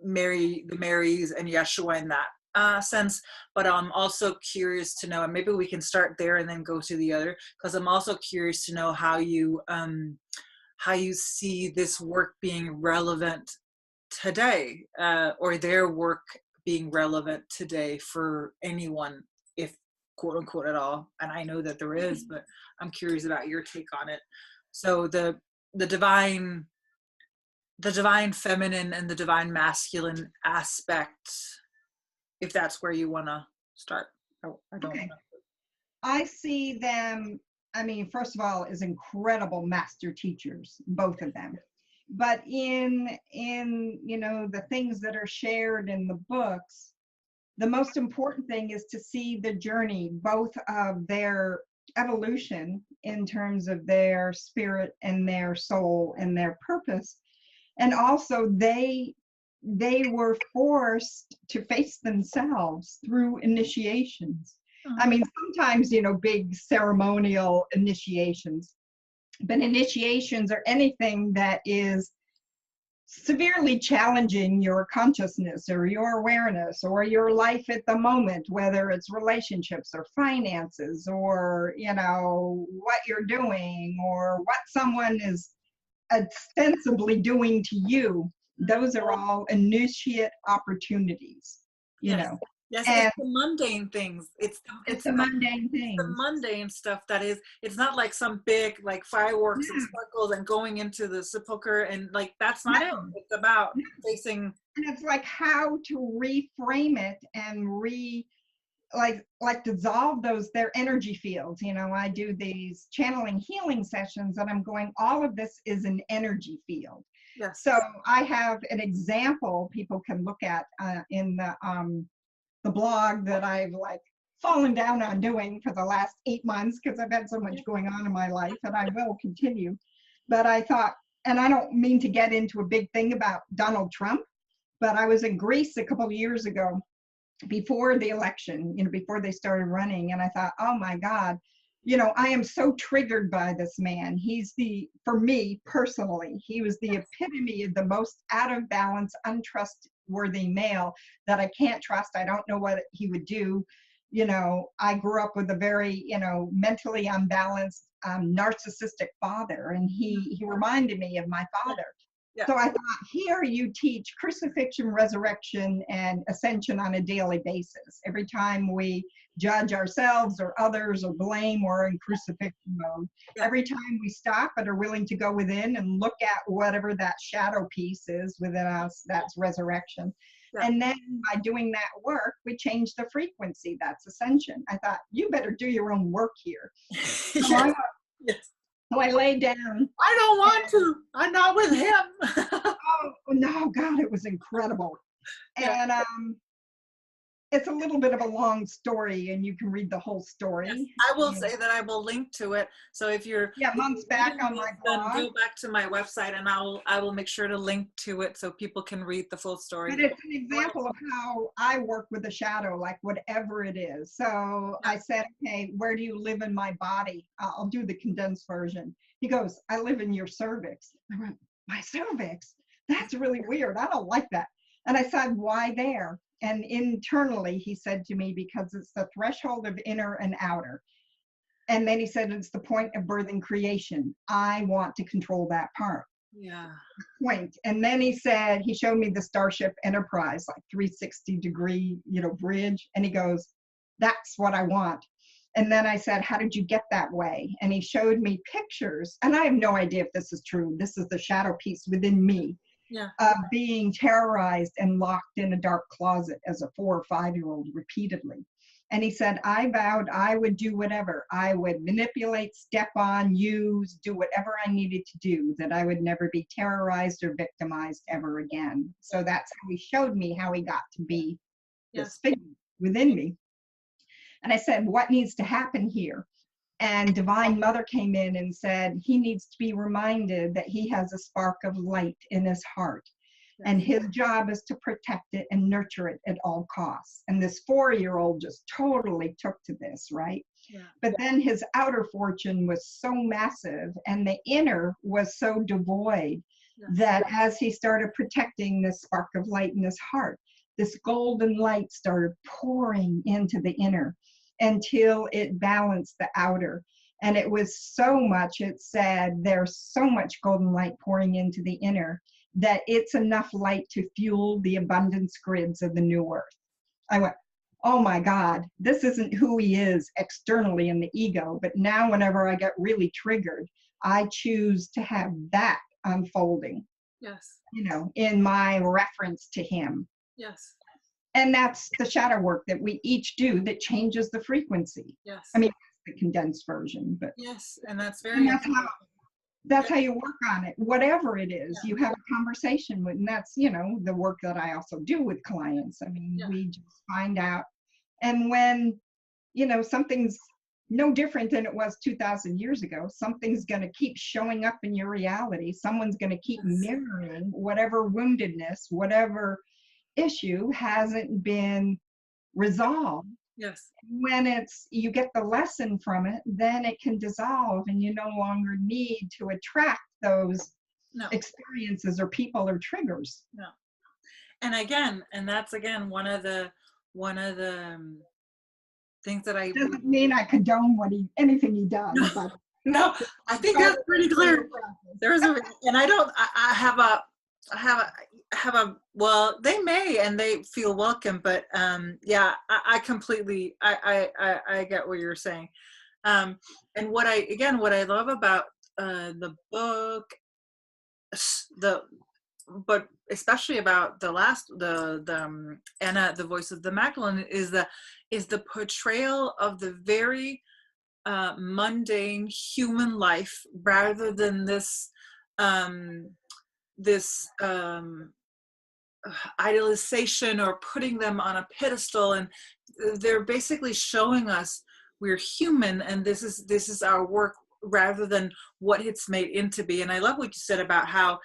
the Marys and Yeshua in that sense, but I'm also curious to know, and maybe we can start there and then go to the other, because I'm also curious to know how you see this work being relevant today, or their work being relevant today for anyone, if quote unquote at all. And I know that there is, but I'm curious about your take on it. So the divine feminine and the divine masculine aspect, if that's where you want to start. I don't know. I see them, I mean, first of all, as incredible master teachers, both of them. But in you know, the things that are shared in the books, the most important thing is to see the journey, both of their evolution in terms of their spirit and their soul and their purpose. And also they were forced to face themselves through initiations. I mean, sometimes, big ceremonial initiations, but initiations are anything that is severely challenging your consciousness or your awareness or your life at the moment, whether it's relationships or finances or, what you're doing or what someone is ostensibly doing to you. Those are all initiate opportunities, Yes. Yes, and it's the mundane things. It's the mundane the things. mundane stuff that is, it's not like some big, like fireworks and sparkles and going into the sepulcher and like, that's not it. It's about facing. And it's like how to reframe it and like dissolve their energy fields. I do these channeling healing sessions and I'm going, all of this is an energy field. Yes. So I have an example people can look at in the blog that I've like fallen down on doing for the last 8 months because I've had so much going on in my life, and I will continue. But I thought, and I don't mean to get into a big thing about Donald Trump, but I was in Greece a couple of years ago before the election, before they started running, and I thought, oh my God, I am so triggered by this man. For me personally, he was the epitome of the most out of balance, untrustworthy male that I can't trust. I don't know what he would do. I grew up with a very, mentally unbalanced, narcissistic father, and he reminded me of my father. Yeah. So I thought, here you teach crucifixion, resurrection, and ascension on a daily basis. Every time we judge ourselves or others or blame, we're in crucifixion mode. Yeah. Every time we stop and are willing to go within and look at whatever that shadow piece is within us, that's resurrection. Yeah. And then by doing that work, we change the frequency. That's ascension. I thought, you better do your own work here. Yes. Yes. So I laid down. I don't want to. I'm not with him. Oh, no, God, it was incredible. Yeah. And it's a little bit of a long story, and you can read the whole story. Yes, I will say that I will link to it. So if you're months back on my blog, then go back to my website, and I will make sure to link to it so people can read the full story. But it's an example of how I work with the shadow, like whatever it is. So I said, okay, where do you live in my body? I'll do the condensed version. He goes, I live in your cervix. I went, my cervix? That's really weird. I don't like that. And I said, why there? And internally, he said to me, because it's the threshold of inner and outer. And then he said, it's the point of birthing creation. I want to control that part. Yeah. Point. And then he said, he showed me the Starship Enterprise, like 360-degree, bridge. And he goes, that's what I want. And then I said, how did you get that way? And he showed me pictures. And I have no idea if this is true. This is the shadow piece within me. Yeah. Being terrorized and locked in a dark closet as a 4 or 5-year-old repeatedly. And he said, I vowed I would do whatever. I would manipulate, step on, use, do whatever I needed to do, that I would never be terrorized or victimized ever again. So that's how he showed me how he got to be this figure within me. And I said, what needs to happen here? And Divine Mother came in and said, he needs to be reminded that he has a spark of light in his heart. And his job is to protect it and nurture it at all costs. And this 4-year-old just totally took to this, right? Yeah. But then his outer fortune was so massive and the inner was so devoid that as he started protecting this spark of light in his heart, this golden light started pouring into the inner until it balanced the outer. And it was so much, it said, there's so much golden light pouring into the inner that it's enough light to fuel the abundance grids of the new earth. I went, oh my God, this isn't who he is externally in the ego, but now whenever I get really triggered, I choose to have that unfolding, in my reference to him. Yes. And that's the shadow work that we each do that changes the frequency. Yes. I mean, the condensed version, but yes, and that's very important. That's how you work on it. Whatever it is, you have a conversation with, and that's, the work that I also do with clients. I mean, we just find out. And when, something's no different than it was 2,000 years ago, something's going to keep showing up in your reality. Someone's going to keep mirroring whatever woundedness, whatever issue hasn't been resolved. Yes. When you get the lesson from it, then it can dissolve and you no longer need to attract those experiences or people or triggers. No. And that's again one of the things that I doesn't mean I condone anything he does, but no, I think that's pretty clear. And I have a well, they may and they feel welcome, but I completely I get what you're saying. And what I love about the book, but especially about the Anna, the Voice of the Magdalene, is the portrayal of the very mundane human life, rather than this idealization or putting them on a pedestal. And they're basically showing us we're human, and this is our work, rather than what it's made into be. And I love what you said about how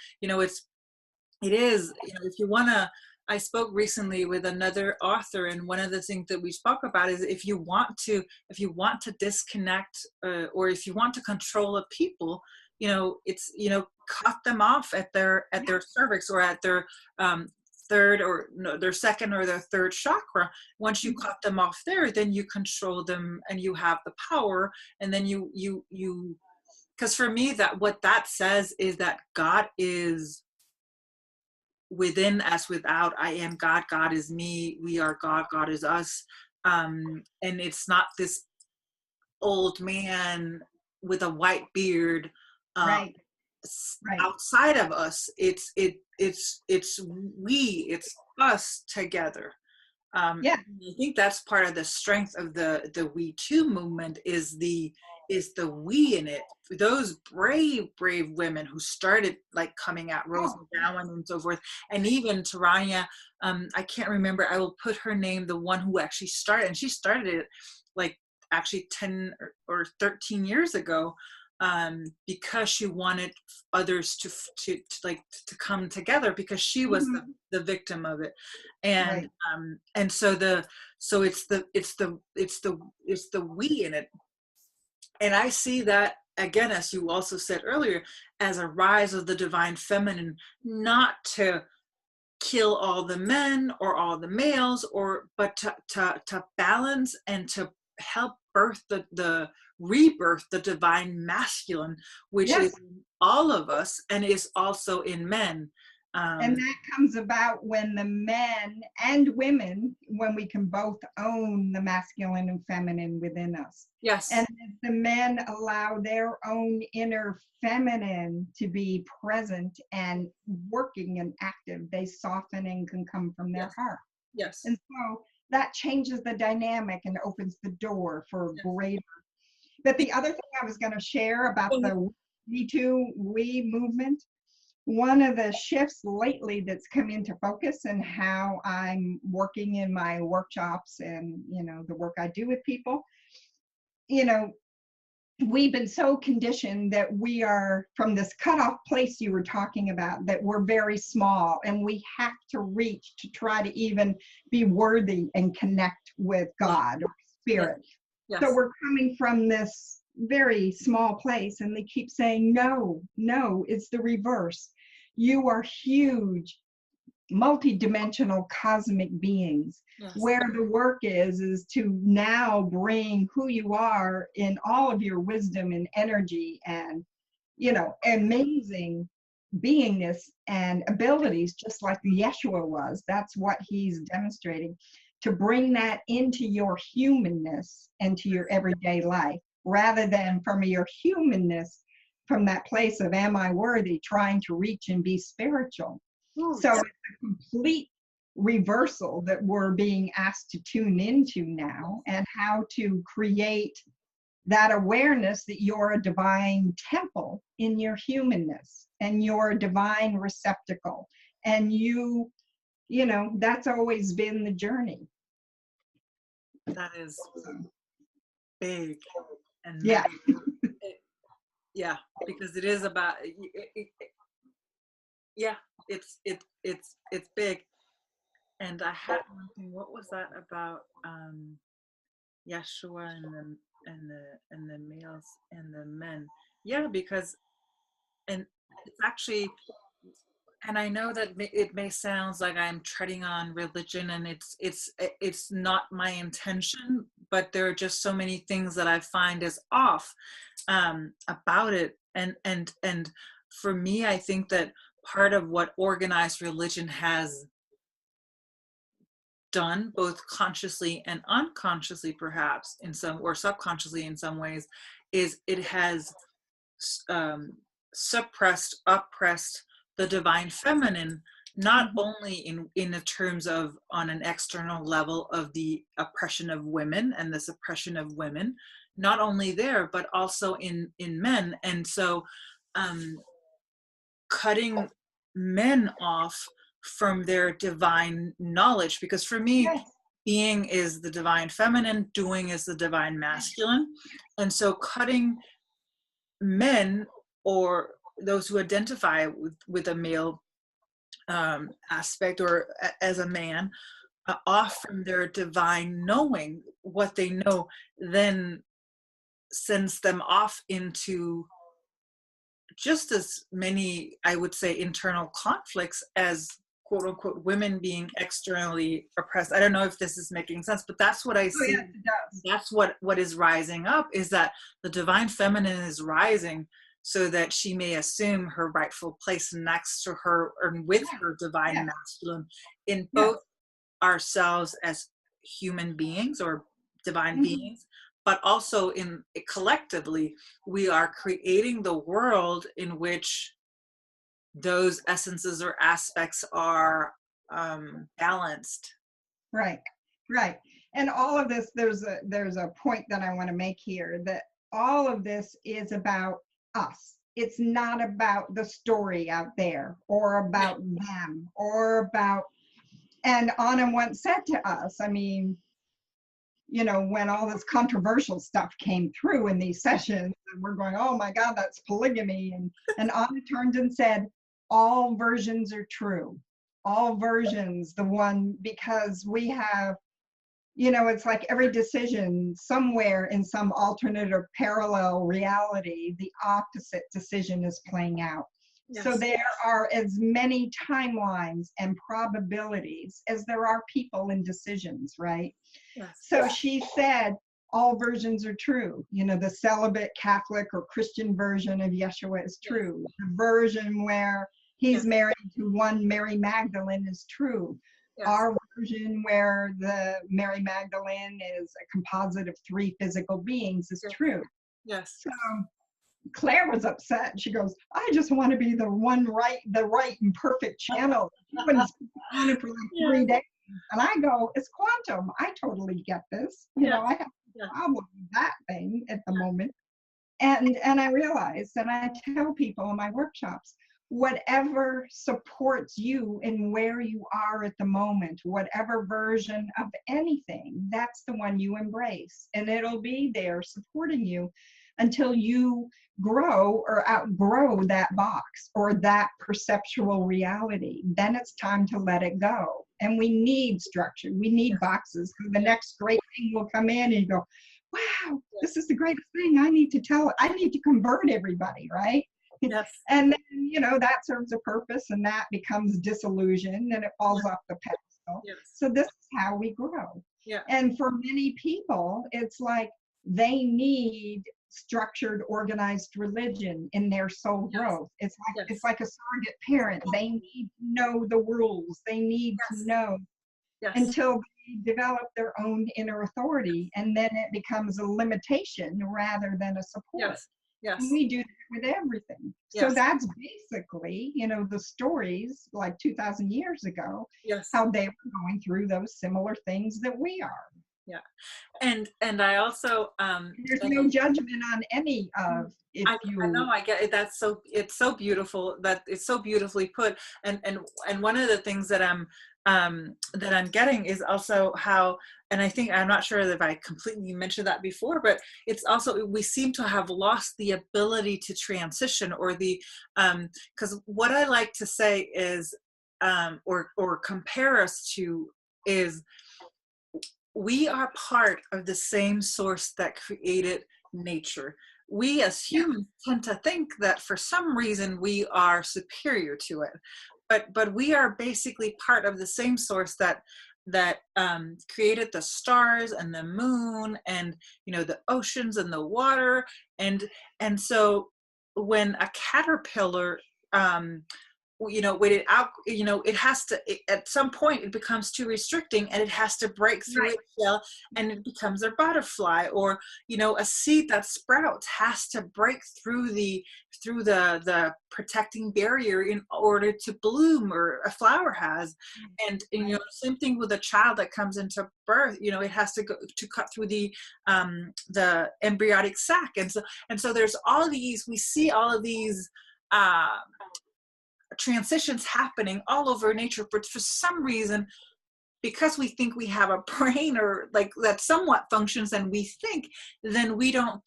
it is, if you want to. I spoke recently with another author, and one of the things that we spoke about is if you want to disconnect, or if you want to control a people, it's cut them off at their cervix, or at their their second or their third chakra. Once you cut them off there, then you control them and you have the power. And then you because for me, that what that says is that God is within as without. I am God, God is me, we are God, God is us. And it's not this old man with a white beard outside of us. It's us together. I think that's part of the strength of the We Too movement, is the we in it. Those brave women who started like coming out, Rose McGowan and so forth, and even Taranya, I can't remember, I will put her name, the one who actually started, and she started it like actually 10 or 13 years ago, because she wanted others to come together, because she was the victim of it. And and so it's the we in it. And I see that, again, as you also said earlier, as a rise of the divine feminine, not to kill all the men or all the males, but to balance and to help birth the rebirth, the divine masculine, which is in all of us and is also in men. And that comes about when the men and women, when we can both own the masculine and feminine within us. Yes. And if the men allow their own inner feminine to be present and working and active, they soften and can come from their heart. Yes. And so that changes the dynamic and opens the door for greater. But the other thing I was going to share about the Me Too, we movement, one of the shifts lately that's come into focus and how I'm working in my workshops and, the work I do with people, we've been so conditioned that we are from this cutoff place you were talking about, that we're very small and we have to reach to try to even be worthy and connect with God or spirit. Yes. So we're coming from this very small place, and they keep saying, no, it's the reverse. You are huge, multidimensional cosmic beings. Yes. Where the work is to now bring who you are in all of your wisdom and energy and, amazing beingness and abilities, just like Yeshua was. That's what he's demonstrating, to bring that into your humanness and to your everyday life, rather than from your humanness, from that place of am I worthy, trying to reach and be spiritual. Ooh, so it's a complete reversal that we're being asked to tune into now, and how to create that awareness that you're a divine temple in your humanness, and you're a divine receptacle. And you know, that's always been the journey. That is big and Yeah. yeah, because it is about yeah, it's big. And I had one thing. What was that about? Yeshua and the males and the men. Yeah, because and it's actually, and I know that it may sound like I'm treading on religion, and it's not my intention, but there are just so many things that I find is off about it, and for me, I think that part of what organized religion has done, both consciously and unconsciously, perhaps in some, or subconsciously in some ways, is it has oppressed the divine feminine, not only in the terms of on an external level of the oppression of women and the suppression of women, not only there, but also in men. And so cutting men off from their divine knowledge, because for me, Yes. being is the divine feminine, doing is the divine masculine. And so cutting men, or those who identify with a male aspect, or as a man, off from their divine knowing, what they know then sends them off into just as many, I would say, internal conflicts as quote unquote women being externally oppressed. I don't know if this is making sense, but that's what I see. Yes, it does. That's what is rising up, is that the divine feminine is rising so that she may assume her rightful place next to her, or with her divine masculine, in both ourselves as human beings or divine beings, but also in collectively, we are creating the world in which those essences or aspects are balanced. Right, right. And all of this, there's a point that I want to make here, that all of this is about us. It's not about the story out there, or about them, or about, and Anna once said to us, I mean, you know, when all this controversial stuff came through in these sessions, and we're going, oh my God, that's polygamy. And Anna turned and said, all versions are true. All versions, the one, because we have, you know, it's like every decision somewhere in some alternate or parallel reality, the opposite decision is playing out. Yes. So there are as many timelines and probabilities as there are people and decisions, right? Yes. So she said, all versions are true. You know, the celibate Catholic or Christian version of Yeshua is true. The version where he's married to one Mary Magdalene is true. Yes. Our version where the Mary Magdalene is a composite of 3 physical beings is true. Yes. So Claire was upset. She goes, I just want to be the right and perfect channel. She's been on it for like 3 days. And I go, it's quantum. I totally get this. You know, I have no problem with that thing at the moment. And I realized, and I tell people in my workshops, whatever supports you in where you are at the moment, whatever version of anything, that's the one you embrace. And it'll be there supporting you until you grow or outgrow that box or that perceptual reality. Then it's time to let it go. And we need structure. We need boxes. The next great thing will come in and you go, wow, this is the greatest thing. I need to tell it. I need to convert everybody, right? Yes. And then, you know, that serves a purpose, and that becomes disillusioned and it falls off the pedestal. Yes. So this is how we grow. Yeah. And for many people, it's like they need structured, organized religion in their soul growth. It's like it's like a surrogate parent. They need to know the rules. They need to know until they develop their own inner authority, and then it becomes a limitation rather than a support. Yes. Yes. And we do that with everything. Yes. So that's basically, you know, the stories like 2,000 years ago, how they were going through those similar things that we are. Yeah. And I also There's no judgment on any of if I know, you. I get it. It's so beautiful, that it's so beautifully put. And one of the things that I'm getting is also how, and I think, I'm not sure if I completely mentioned that before, but it's also, we seem to have lost the ability to transition, or the, because what I like to say is, or compare us to, is we are part of the same source that created nature. We as humans tend to think that for some reason we are superior to it, but we are basically part of the same source that created the stars and the moon, and the oceans and the water, and so when a caterpillar wait it out, it has to, at some point it becomes too restricting, and it has to break through its shell, and it becomes a butterfly. Or a seed that sprouts has to break through the protecting barrier in order to bloom, or a flower has. And same thing with a child that comes into birth. It has to go to cut through the embryonic sac. And so there's all these, we see all of these transitions happening all over nature, but for some reason, because we think we have a brain, or like that somewhat functions, and we think, then we don't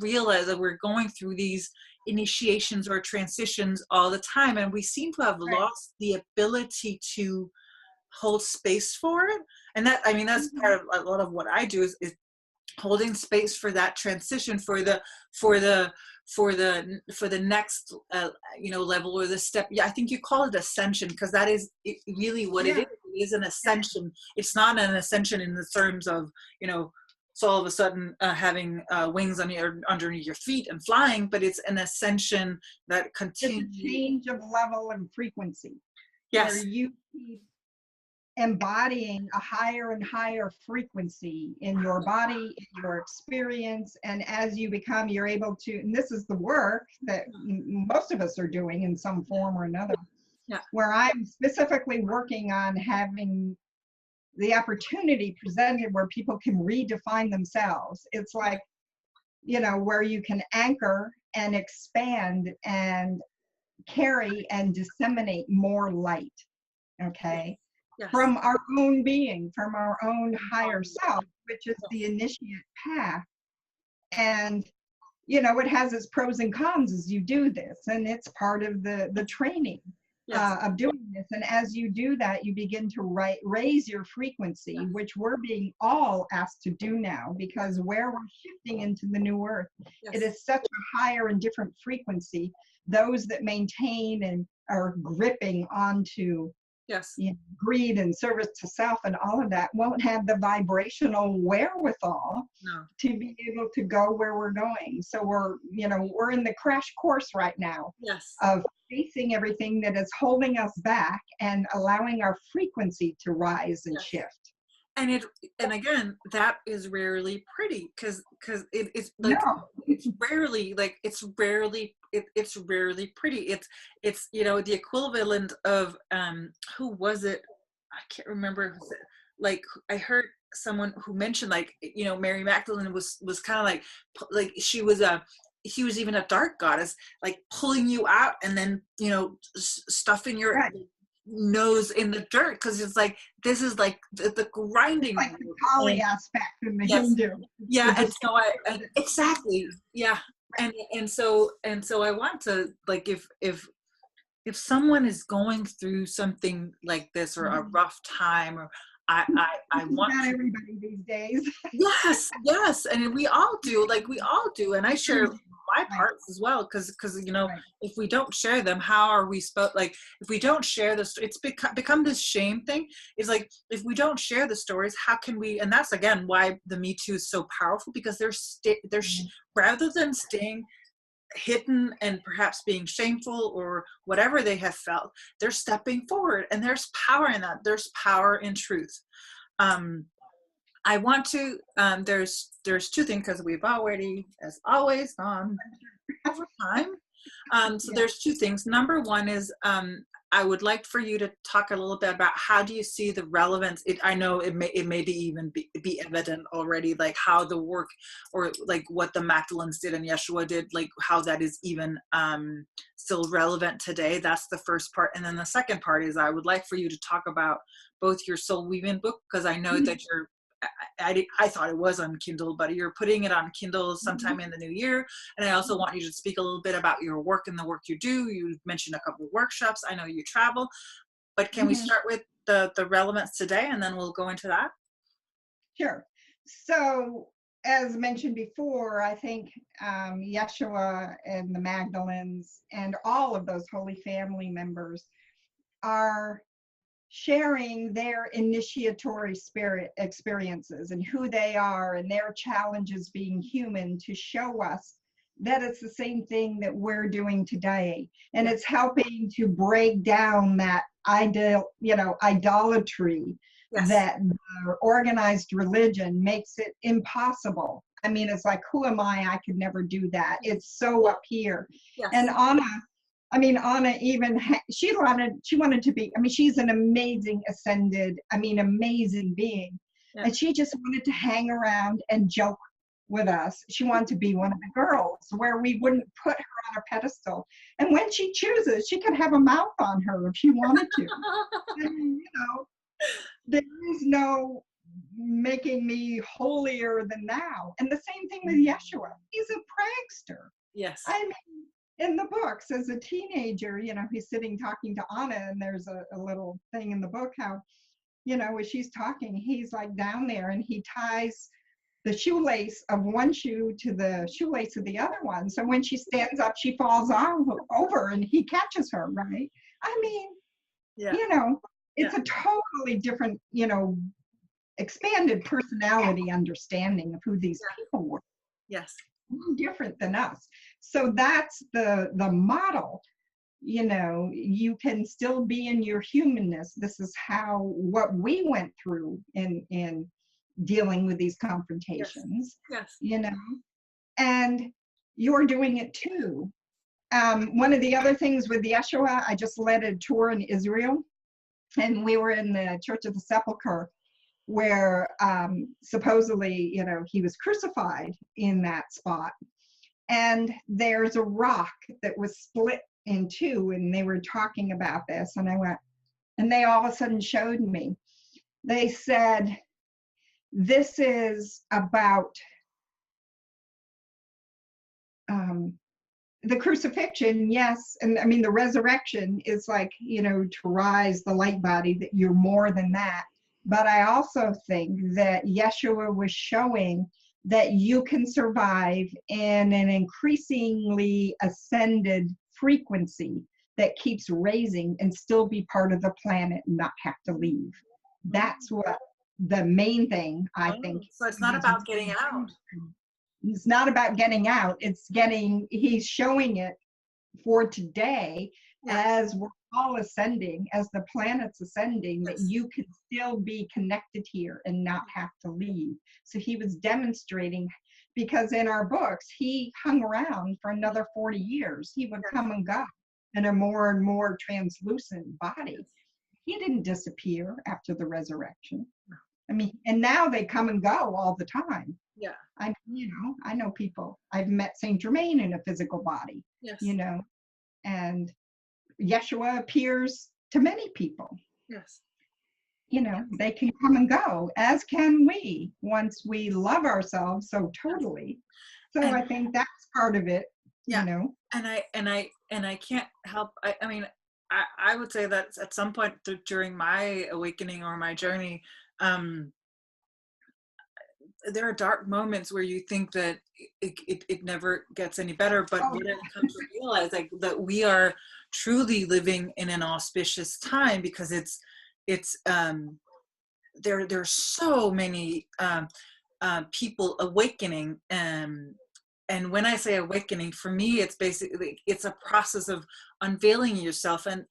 realize that we're going through these initiations or transitions all the time, and we seem to have lost the ability to hold space for it. And that, I mean, that's part of a lot of what I do, is holding space for that transition, for the next level, or the step. I think you call it ascension, because that is really what it is. It is an ascension. It's not an ascension in the terms of so all of a sudden having wings underneath your feet and flying, but it's an ascension that continues. It's a change of level and frequency. Yes. Where you keep embodying a higher and higher frequency in your body, in your experience, and as you become, you're able to, and this is the work that most of us are doing in some form or another, where I'm specifically working on having the opportunity presented where people can redefine themselves. It's like, where you can anchor and expand and carry and disseminate more light, okay? Yes. From our own being, from our own higher self, which is the initiate path. And, it has its pros and cons as you do this, and it's part of the training of doing this. And as you do that, you begin to raise your frequency, which we're being all asked to do now, because where we're shifting into the new earth, it is such a higher and different frequency. Those that maintain and are gripping onto greed and service to self and all of that won't have the vibrational wherewithal to be able to go where we're going. So we're in the crash course right now of facing everything that is holding us back and allowing our frequency to rise and shift. And again, that is rarely pretty, because it's like it's rarely pretty. It's the equivalent of who was it? I can't remember. Like, I heard someone who mentioned, like, Mary Magdalene was kind of like she was even a dark goddess, like pulling you out and then stuffing your nose in the dirt, because it's like, this is like the grinding, like the Kali aspect in the Hindu. And so exactly, and so I want to, like, if someone is going through something like this, or a rough time, or I want not everybody these days. yes, and we all do, and I share my parts as well, because if we don't share them, how are we supposed, like, if we don't share this, it's become this shame thing. It's like, if we don't share the stories, how can we? And that's again why the Me Too is so powerful, because they're rather than staying hidden and perhaps being shameful or whatever they have felt, they're stepping forward, and there's power in that. There's power in truth. I want to, there's two things, because we've already, as always, gone over time. So there's two things. Number one is, I would like for you to talk a little bit about how do you see the relevance. I know it may be even be evident already, like how the work or like what the Magdalenes did and Yeshua did, like how that is even still relevant today. That's the first part. And then the second part is I would like for you to talk about both your Soul Weaving book, because I know that you're, I thought it was on Kindle, but you're putting it on Kindle sometime in the new year. And I also want you to speak a little bit about your work and the work you do. You mentioned a couple of workshops. I know you travel, but can we start with the relevance today, and then we'll go into that? Sure. So, as mentioned before, I think Yeshua and the Magdalenes and all of those Holy Family members are sharing their initiatory spirit experiences and who they are and their challenges being human, to show us that it's the same thing that we're doing today. And it's helping to break down that idolatry that the organized religion makes it impossible. I mean, it's like, who am I? I could never do that. It's so up here. And Anna even, she wanted to be, she's an amazing ascended, amazing being. And she just wanted to hang around and joke with us. She wanted to be one of the girls where we wouldn't put her on a pedestal. And when she chooses, she could have a mouth on her if she wanted to. And, there is no making me holier than thou. And the same thing with Yeshua. He's a prankster. Yes. In the books, as a teenager, he's sitting talking to Anna, and there's a little thing in the book how, as she's talking, he's like down there and he ties the shoelace of one shoe to the shoelace of the other one. So when she stands up, she falls over and he catches her, right? It's a totally different, expanded personality understanding of who these people were. Yes. Different than us. So that's the model. You can still be in your humanness. This is what we went through in dealing with these confrontations. And you're doing it too. One of the other things with Yeshua, I just led a tour in Israel, and we were in the Church of the Sepulchre, where supposedly, he was crucified in that spot. And there's a rock that was split in two, and they were talking about this. And I went, and they all of a sudden showed me. They said, this is about the crucifixion, yes. And the resurrection is like, to rise the light body, that you're more than that. But I also think that Yeshua was showing that you can survive in an increasingly ascended frequency that keeps raising and still be part of the planet and not have to leave. That's what the main thing, I think. So it's not about getting out. It's not about getting out. He's showing it for today, as we're all ascending, as the planet's ascending, that you can still be connected here and not have to leave. So he was demonstrating, because in our books, he hung around for another 40 years. He would come and go in a more and more translucent body. He didn't disappear after the resurrection. And now they come and go all the time. Yeah. I know people. I've met Saint Germain in a physical body. Yes. And Yeshua appears to many people. Yes. They can come and go, as can we, once we love ourselves so totally. So I think that's part of it. And I can't help. I would say that at some point during my awakening or my journey, there are dark moments where you think that it never gets any better, but what I've come to realize, that we are truly living in an auspicious time, because there's so many people awakening, and when I say awakening, for me, it's basically, it's a process of unveiling yourself, and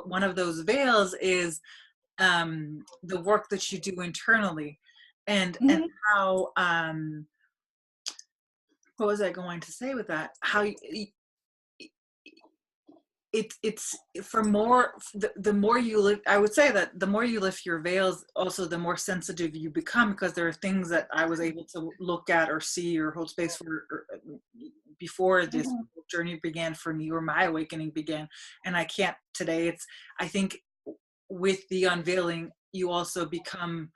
one of those veils is the work that you do internally. And how what was I going to say with that? How it's for more, the more you live, I would say that the more you lift your veils, also the more sensitive you become, because there are things that I was able to look at or see or hold space for before this journey began for me, or my awakening began, and I can't today. I think with the unveiling, you also become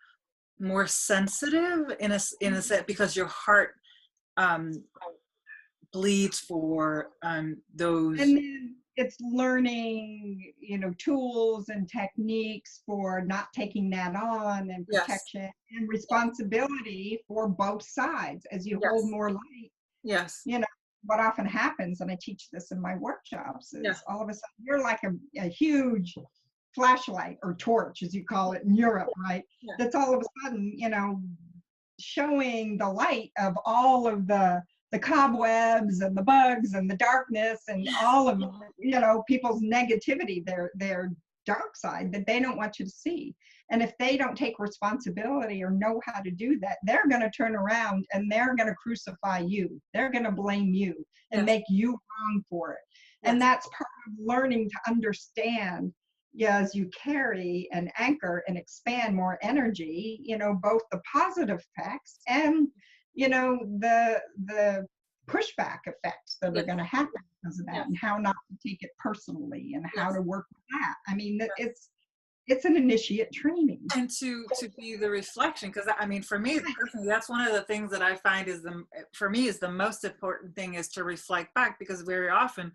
more sensitive in a sense, because your heart bleeds for those. And then it's learning, tools and techniques for not taking that on, and Yes. protection and responsibility for both sides as you Yes. hold more light. Yes. What often happens, and I teach this in my workshops, is Yeah. all of a sudden you're like a huge flashlight or torch, as you call it in Europe, right? Yeah. That's all of a sudden, showing the light of all of the cobwebs and the bugs and the darkness and all of people's negativity, their dark side that they don't want you to see. And if they don't take responsibility or know how to do that, they're going to turn around and they're going to crucify you. They're going to blame you and make you wrong for it. Yes. And that's part of learning to understand, as you carry and anchor and expand more energy, both the positive effects and the pushback effects that are going to happen because of that, and how not to take it personally, and how to work with that. I mean, it's an initiate training. And to be the reflection, because I mean, for me personally, that's one of the things that I find is the most important thing, is to reflect back, because very often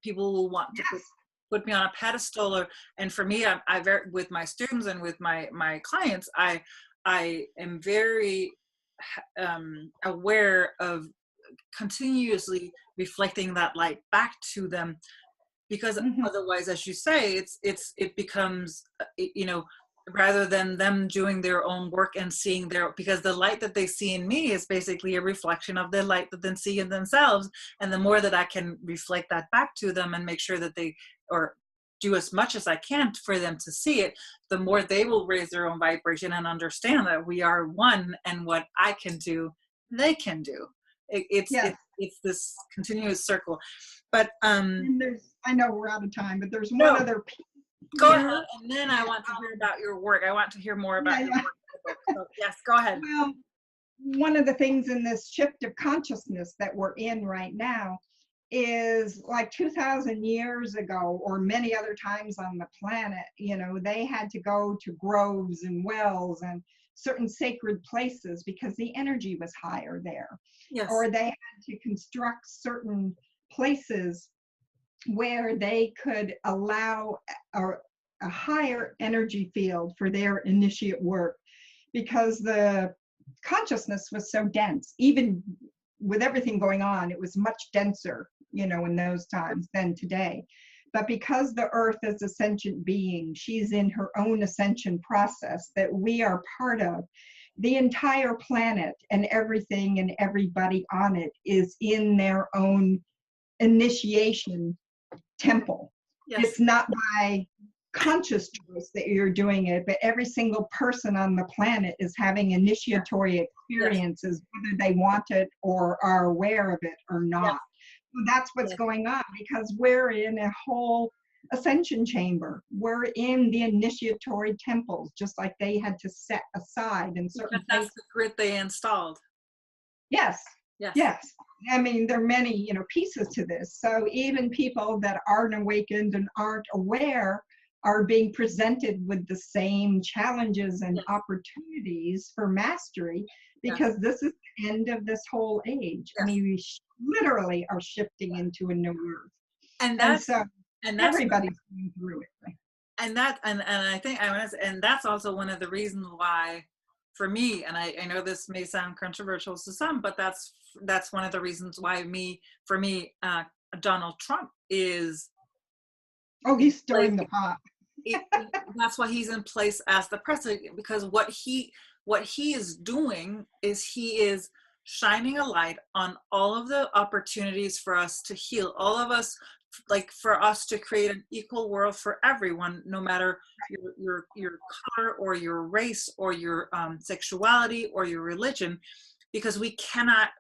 people will want to put me on a pedestal, and for me, I very, with my students and with my clients, I am very aware of continuously reflecting that light back to them, because otherwise, as you say, it becomes, rather than them doing their own work and seeing because the light that they see in me is basically a reflection of the light that they see in themselves. And the more that I can reflect that back to them and make sure that or do as much as I can for them to see it, the more they will raise their own vibration and understand that we are one, and what I can do, they can do. It's this continuous circle. But and I know we're out of time, but there's one other piece. Go ahead, and then I want to hear about your work. I want to hear more about your work. So, yes, go ahead. Well, one of the things in this shift of consciousness that we're in right now is, like 2,000 years ago, or many other times on the planet, they had to go to groves and wells and certain sacred places because the energy was higher there. Yes. Or they had to construct certain places where they could allow a higher energy field for their initiate work, because the consciousness was so dense. Even with everything going on, it was much denser, in those times than today. But because the earth is a sentient being, she's in her own ascension process that we are part of. The entire planet and everything and everybody on it is in their own initiation temple. Yes. It's not by conscious choice that you're doing it, but every single person on the planet is having initiatory experiences, whether they want it or are aware of it or not. So that's what's going on, because we're in a whole ascension chamber. We're in the initiatory temples, just like they had to set aside in certain places. That's the grid they installed. Yes. I mean, there are many, pieces to this. So even people that aren't awakened and aren't aware are being presented with the same challenges and opportunities for mastery, because this is the end of this whole age. I mean, we literally are shifting into a new earth. And everybody's going through it. And I think and that's also one of the reasons why, for me, and I know this may sound controversial to some, but that's one of the reasons why for me, Donald Trump is. Oh, he's stirring the pot. That's why he's in place as the president, because what he is doing is he is shining a light on all of the opportunities for us to heal, all of us, like for us to create an equal world for everyone, no matter your color or your race or your sexuality or your religion. because we cannot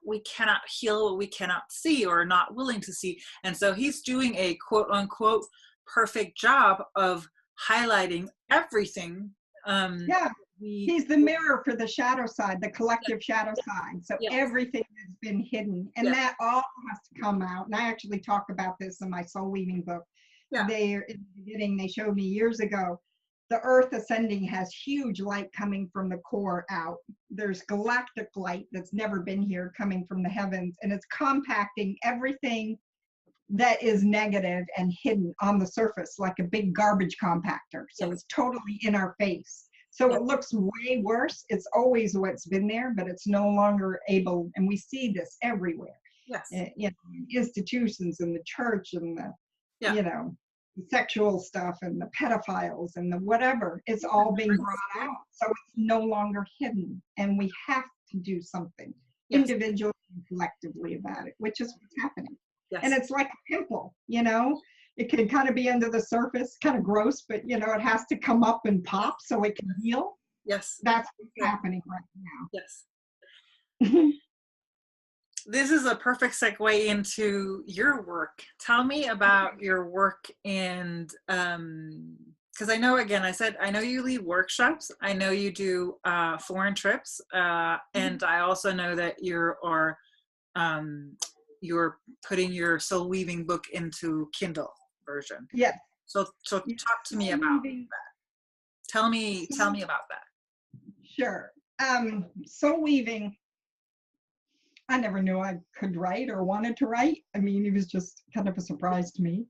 heal what we cannot see or are not willing to see. And so he's doing a quote unquote perfect job of highlighting everything. Yeah, he's the mirror for the shadow side, the collective shadow side. So Yes. everything has been hidden, and Yes. that all has to come out. And I actually talk about this in my soul weaving book. Yeah. In the beginning, they showed me years ago, the earth ascending has huge light coming from the core out. There's galactic light that's never been here coming from the heavens, and it's compacting everything that is negative and hidden on the surface like a big garbage compactor. So Yes. it's totally in our face. So it looks way worse. It's always what's been there, but it's no longer able, and we see this everywhere. Yes. You know, institutions and the church and the, Yeah. you know, the sexual stuff and the pedophiles and the whatever. It's all being brought out. So it's no longer hidden, and we have to do something individually and collectively about it, which is what's happening. Yes. And it's like a pimple, you know, it can kind of be under the surface, kind of gross, but you know, it has to come up and pop so it can heal. Yes. That's what's happening right now. Yes. This is a perfect segue into your work. Tell me about your work, and because I know, again, I know you lead workshops. I know you do foreign trips, and I also know that you're putting your soul weaving book into Kindle version. Yes. So talk to me about that. Tell me about that. Sure. Soul weaving, I never knew I could write or wanted to write. I mean, it was just kind of a surprise to me.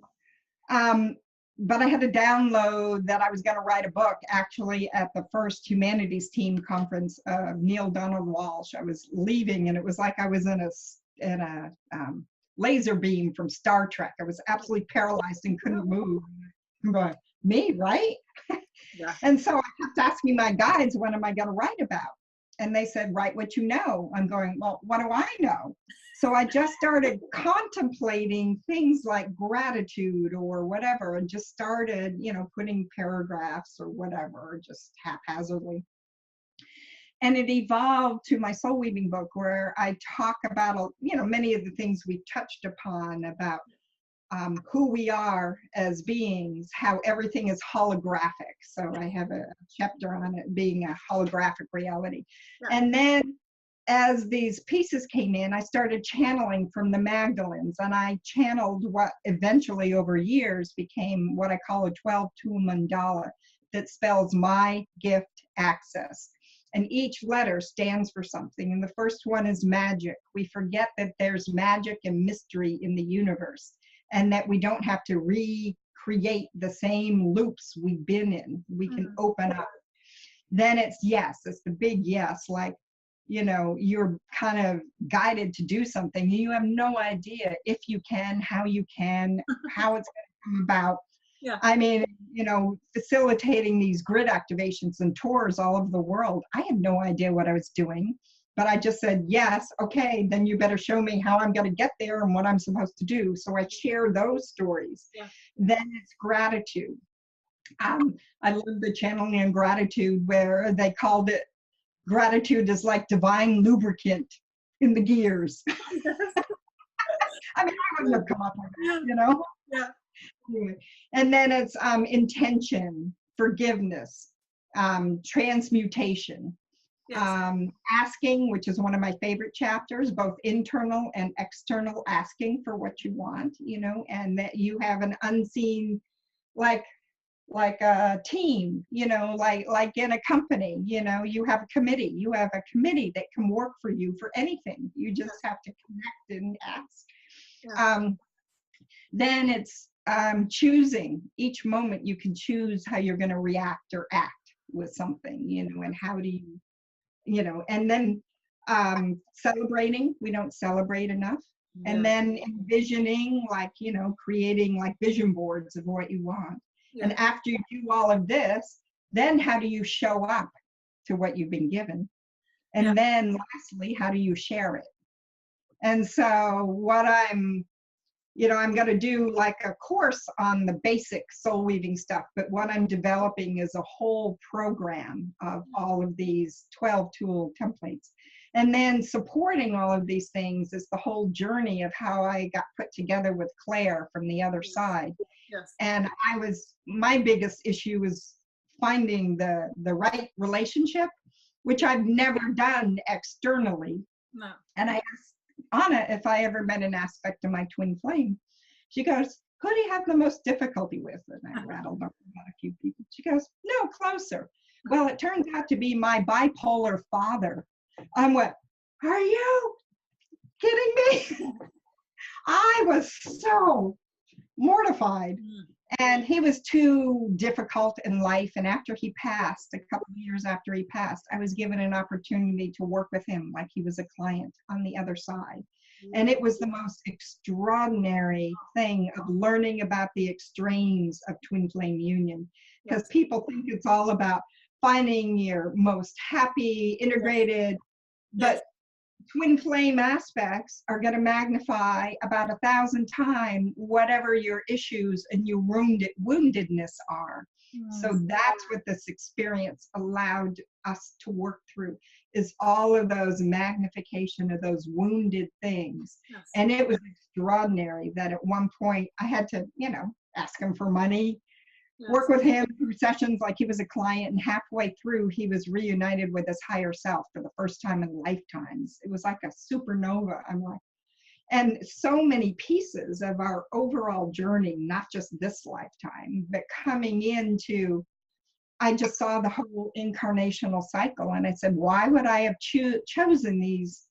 But I had a download that I was going to write a book, actually, at the first Humanities Team conference of Neil Donald Walsh. I was leaving, and it was like I was in a laser beam from Star Trek. I was absolutely paralyzed and couldn't move. I'm going, me, right? Yeah. And so I kept asking my guides, what am I going to write about? And they said, write what you know. I'm going, well, what do I know? So I just started contemplating things like gratitude or whatever, and just started, you know, putting paragraphs or whatever, just haphazardly. And it evolved to my soul weaving book, where I talk about, you know, many of the things we touched upon about who we are as beings, how everything is holographic. So I have a chapter on it being a holographic reality. Yeah. And then as these pieces came in, I started channeling from the Magdalenes, and I channeled what eventually over years became what I call a 12-tool mandala that spells my gift access. And each letter stands for something. And the first one is magic. We forget that there's magic and mystery in the universe, and that we don't have to recreate the same loops we've been in. We can open up. Then it's yes, it's the big yes, like, you know, you're kind of guided to do something. You have no idea if you can, how it's going to come about. Yeah. I mean, you know, facilitating these grid activations and tours all over the world, I had no idea what I was doing. But I just said, yes, okay, then you better show me how I'm going to get there and what I'm supposed to do. So I share those stories. Yeah. Then it's gratitude. I love the channeling and gratitude, where they called it, gratitude is like divine lubricant in the gears. I mean, I wouldn't have come up with that, you know? Yeah. Anyway. And then it's intention, forgiveness, transmutation. Yes. Asking, which is one of my favorite chapters, both internal and external asking for what you want, you know, and that you have an unseen, like a team, you know, like in a company, you know, you have a committee that can work for you for anything. You just have to connect and ask. Yeah. Then it's choosing. Each moment you can choose how you're going to react or act with something, you know, and how do you know, and then celebrating. We don't celebrate enough. Yeah. And then envisioning, like, you know, creating like vision boards of what you want. Yeah. And after you do all of this, then how do you show up to what you've been given? And then lastly, how do you share it? And so what I'm going to do like a course on the basic soul weaving stuff, but what I'm developing is a whole program of all of these 12 tool templates. And then supporting all of these things is the whole journey of how I got put together with Claire from the other side. Yes. And my biggest issue was finding the right relationship, which I've never done externally. No. And I asked Anna if I ever met an aspect of my twin flame. She goes, who do you have the most difficulty with? And I rattled off about a few people. She goes, no, closer. Well, it turns out to be my bipolar father. I went, are you kidding me? I was so mortified. And he was too difficult in life. And after he passed, a couple of years after he passed, I was given an opportunity to work with him like he was a client on the other side. And it was the most extraordinary thing of learning about the extremes of twin flame union. Because people think it's all about finding your most happy, integrated, but twin flame aspects are going to magnify about 1,000 times whatever your issues and your woundedness are. So that's what this experience allowed us to work through, is all of those magnification of those wounded things. Yes. And it was extraordinary that at one point I had to, ask him for money, work with him through sessions like he was a client, and halfway through he was reunited with his higher self for the first time in lifetimes. It was like a supernova. I'm like, and so many pieces of our overall journey, not just this lifetime, but coming into, I just saw the whole incarnational cycle, and I said, why would I have chosen these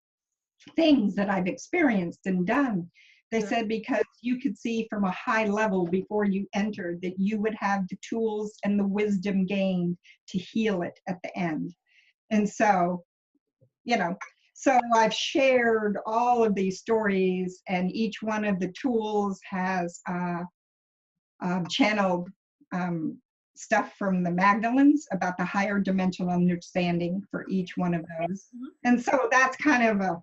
things that I've experienced and done? They said, because you could see from a high level before you entered that you would have the tools and the wisdom gained to heal it at the end. And so, so I've shared all of these stories, and each one of the tools has channeled stuff from the Magdalenes about the higher dimensional understanding for each one of those. And so that's kind of a...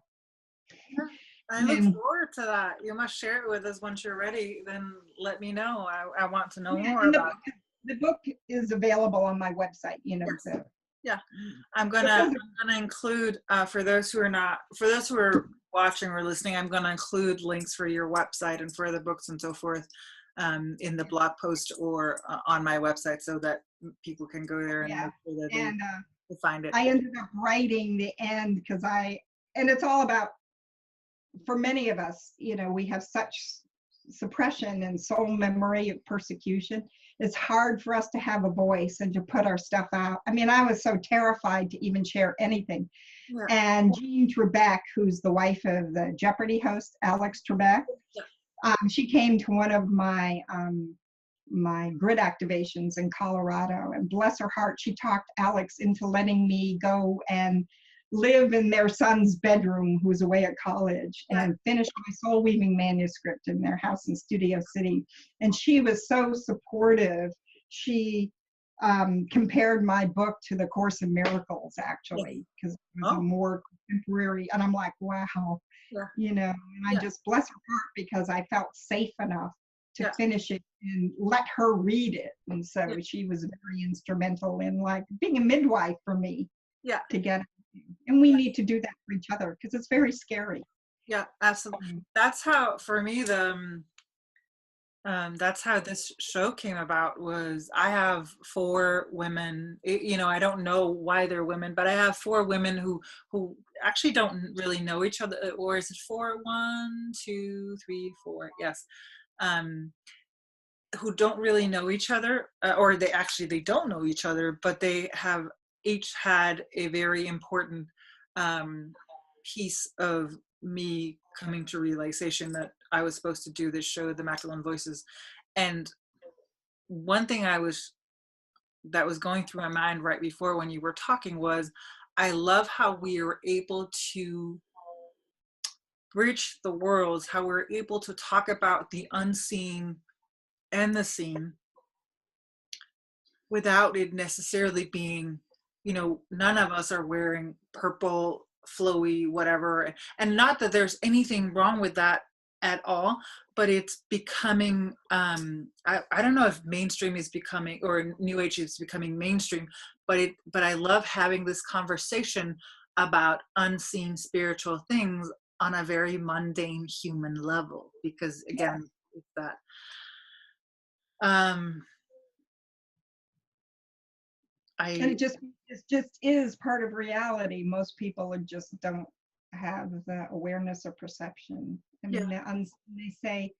I look forward to that. You must share it with us once you're ready. Then let me know. I want to know more about it. The book is available on my website. So. Yeah, I'm gonna include for those who are watching or listening, I'm gonna include links for your website and for the books and so forth in the blog post or on my website, so that people can go there and make sure that they find it. I ended up writing the end because and it's all about, for many of us, we have such suppression and soul memory of persecution. It's hard for us to have a voice and to put our stuff out. I mean, I was so terrified to even share anything. Yeah. And Jean Trebek, who's the wife of the Jeopardy host, Alex Trebek, she came to one of my my grid activations in Colorado, and bless her heart, she talked Alex into letting me go and live in their son's bedroom, who was away at college, and finish my soul weaving manuscript in their house in Studio City. And she was so supportive. She compared my book to the Course in Miracles, actually, because it was a more contemporary, and I'm like, wow, and I just bless her heart, because I felt safe enough to finish it and let her read it. And so she was very instrumental in like being a midwife for me to get it. And we need to do that for each other, because it's very scary. Yeah, absolutely. That's how, for me, that's how this show came about. Was I have 4 women, I don't know why they're women, but I have 4 women who actually don't really know each other. Or is it 4? 1, 2, 3, 4. Yes. Who don't really know each other, or they don't know each other, but they have each had a very important piece of me coming to realization that I was supposed to do this show, the Magdalene Voices. And one thing that was going through my mind right before when you were talking was, I love how we are able to bridge the worlds, how we're able to talk about the unseen and the seen without it necessarily being, none of us are wearing purple, flowy, whatever. And not that there's anything wrong with that at all, but it's becoming, I don't know if mainstream is becoming, or New Age is becoming mainstream, but I love having this conversation about unseen spiritual things on a very mundane human level, because again, it's that And it just is part of reality. Most people just don't have the awareness or perception. I yeah, mean, they say,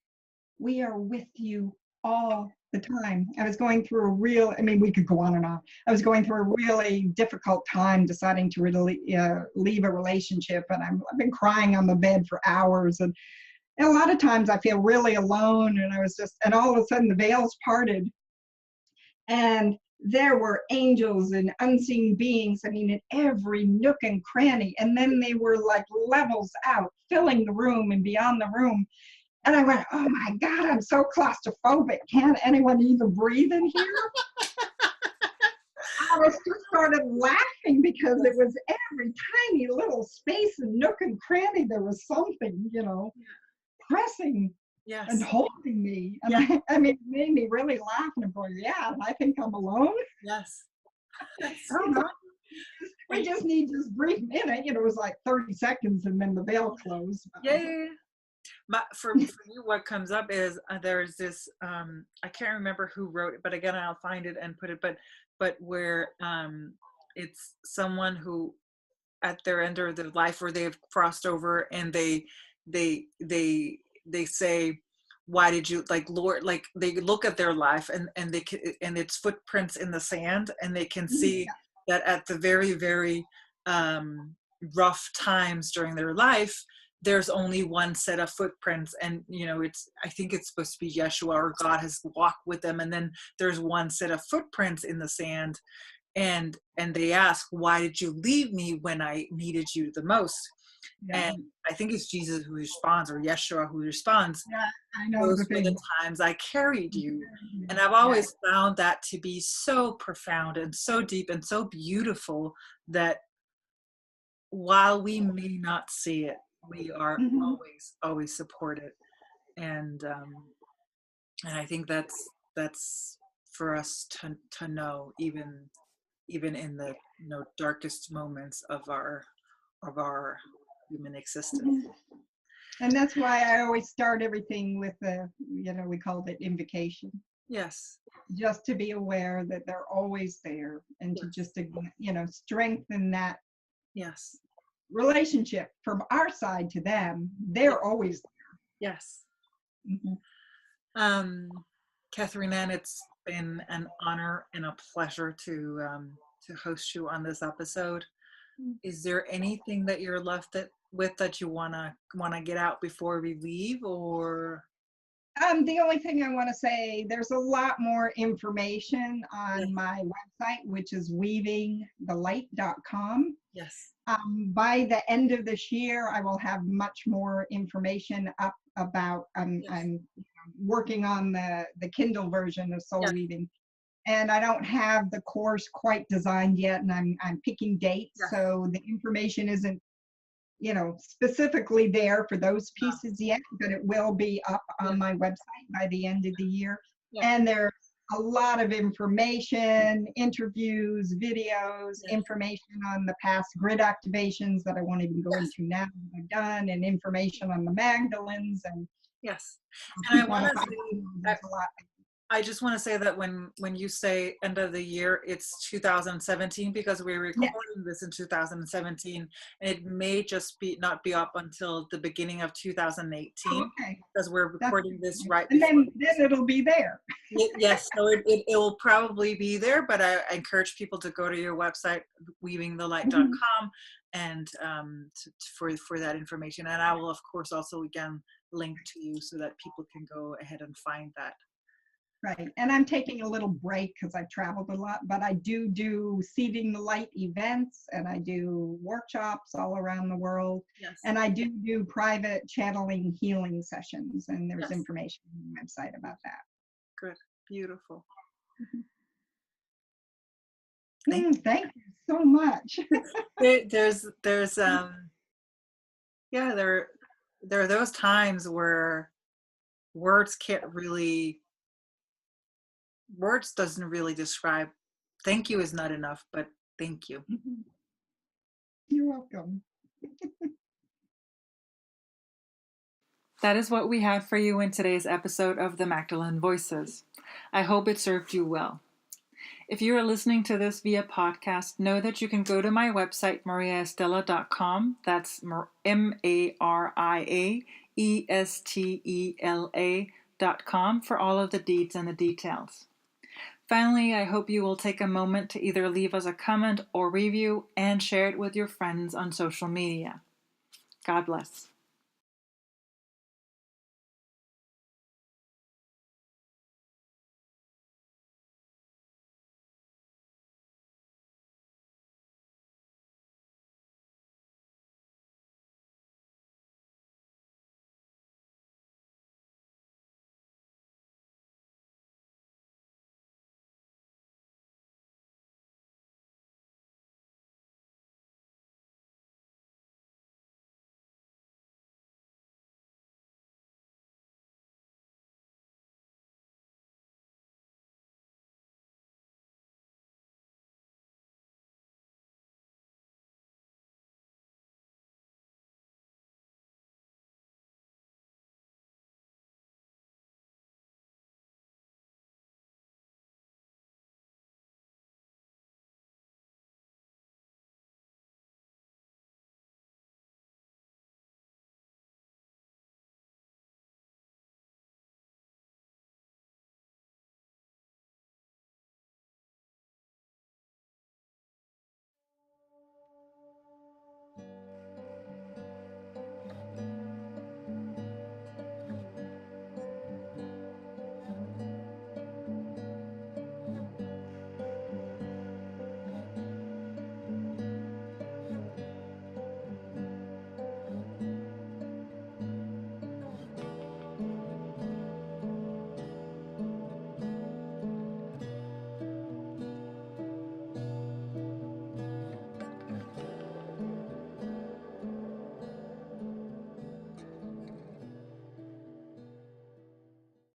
we are with you all the time. I was going through I mean, we could go on and on. I was going through a really difficult time deciding to really leave a relationship. And I've been crying on the bed for hours. And a lot of times I feel really alone. And and all of a sudden the veils parted. And there were angels and unseen beings, I mean, in every nook and cranny. And then they were like levels out, filling the room and beyond the room. And I went, oh my God, I'm so claustrophobic. Can't anyone even breathe in here? I just started laughing because it was every tiny little space and nook and cranny. There was something, pressing and holding me. And I mean, it made me really laugh. And I'm going, yeah, I think I'm alone. yes. You know, we just need this brief minute. It was like 30 seconds and then the veil closed. Yeah. For me, what comes up is there's this I can't remember who wrote it, but again, I'll find it and put it. But where it's someone who at their end of their life, where they've crossed over, and they say, why did you, like, Lord, like they look at their life and they can, and it's footprints in the sand, and they can see that at the very, very rough times during their life, there's only one set of footprints, and I think it's supposed to be Yeshua or God has walked with them, and then there's one set of footprints in the sand, and they ask, why did you leave me when I needed you the most? And I think it's Jesus who responds, or Yeshua who responds, I know those were the times I carried you. And I've always found that to be so profound and so deep and so beautiful, that while we may not see it, we are always supported. And I think that's for us to know, even in the darkest moments of our human existence. And that's why I always start everything with we called it invocation. Yes. Just to be aware that they're always there, and to just strengthen that relationship from our side to them. They're always there. Yes. Catherine Ann, it's been an honor and a pleasure to host you on this episode. Is there anything that you're left with that you wanna get out before we leave, or? The only thing I want to say, there's a lot more information on my website, which is weavingthelight.com. Yes. By the end of this year, I will have much more information up about, I'm working on the Kindle version of soul weaving, and I don't have the course quite designed yet, and I'm picking dates, so the information isn't specifically there for those pieces yet, but it will be up on my website by the end of the year. And there's a lot of information, interviews, videos, information on the past grid activations that I won't even go into now that I've done, and information on the Magdalenes. And and I just want to say that when you say end of the year, it's 2017, because we're recording this in 2017, and it may just not be up until the beginning of 2018, because we're recording this right. And then it'll be there. Yes, so it will probably be there, but I encourage people to go to your website, weavingthelight.com, and for that information. And I will, of course, also again link to you so that people can go ahead and find that. Right. And I'm taking a little break because I've traveled a lot, but I do Seeding the Light events, and I do workshops all around the world. And I do private channeling healing sessions, and there's information on the website about that. Good. Beautiful. Thank you so much. There are those times where words doesn't really describe. Thank you is not enough, but thank you. You're welcome. That is what we had for you in today's episode of the Magdalene Voices. I hope it served you well. If you are listening to this via podcast, know that you can go to my website, mariaestela.com. That's MariaEstela.com for all of the deeds and the details. Finally, I hope you will take a moment to either leave us a comment or review and share it with your friends on social media. God bless.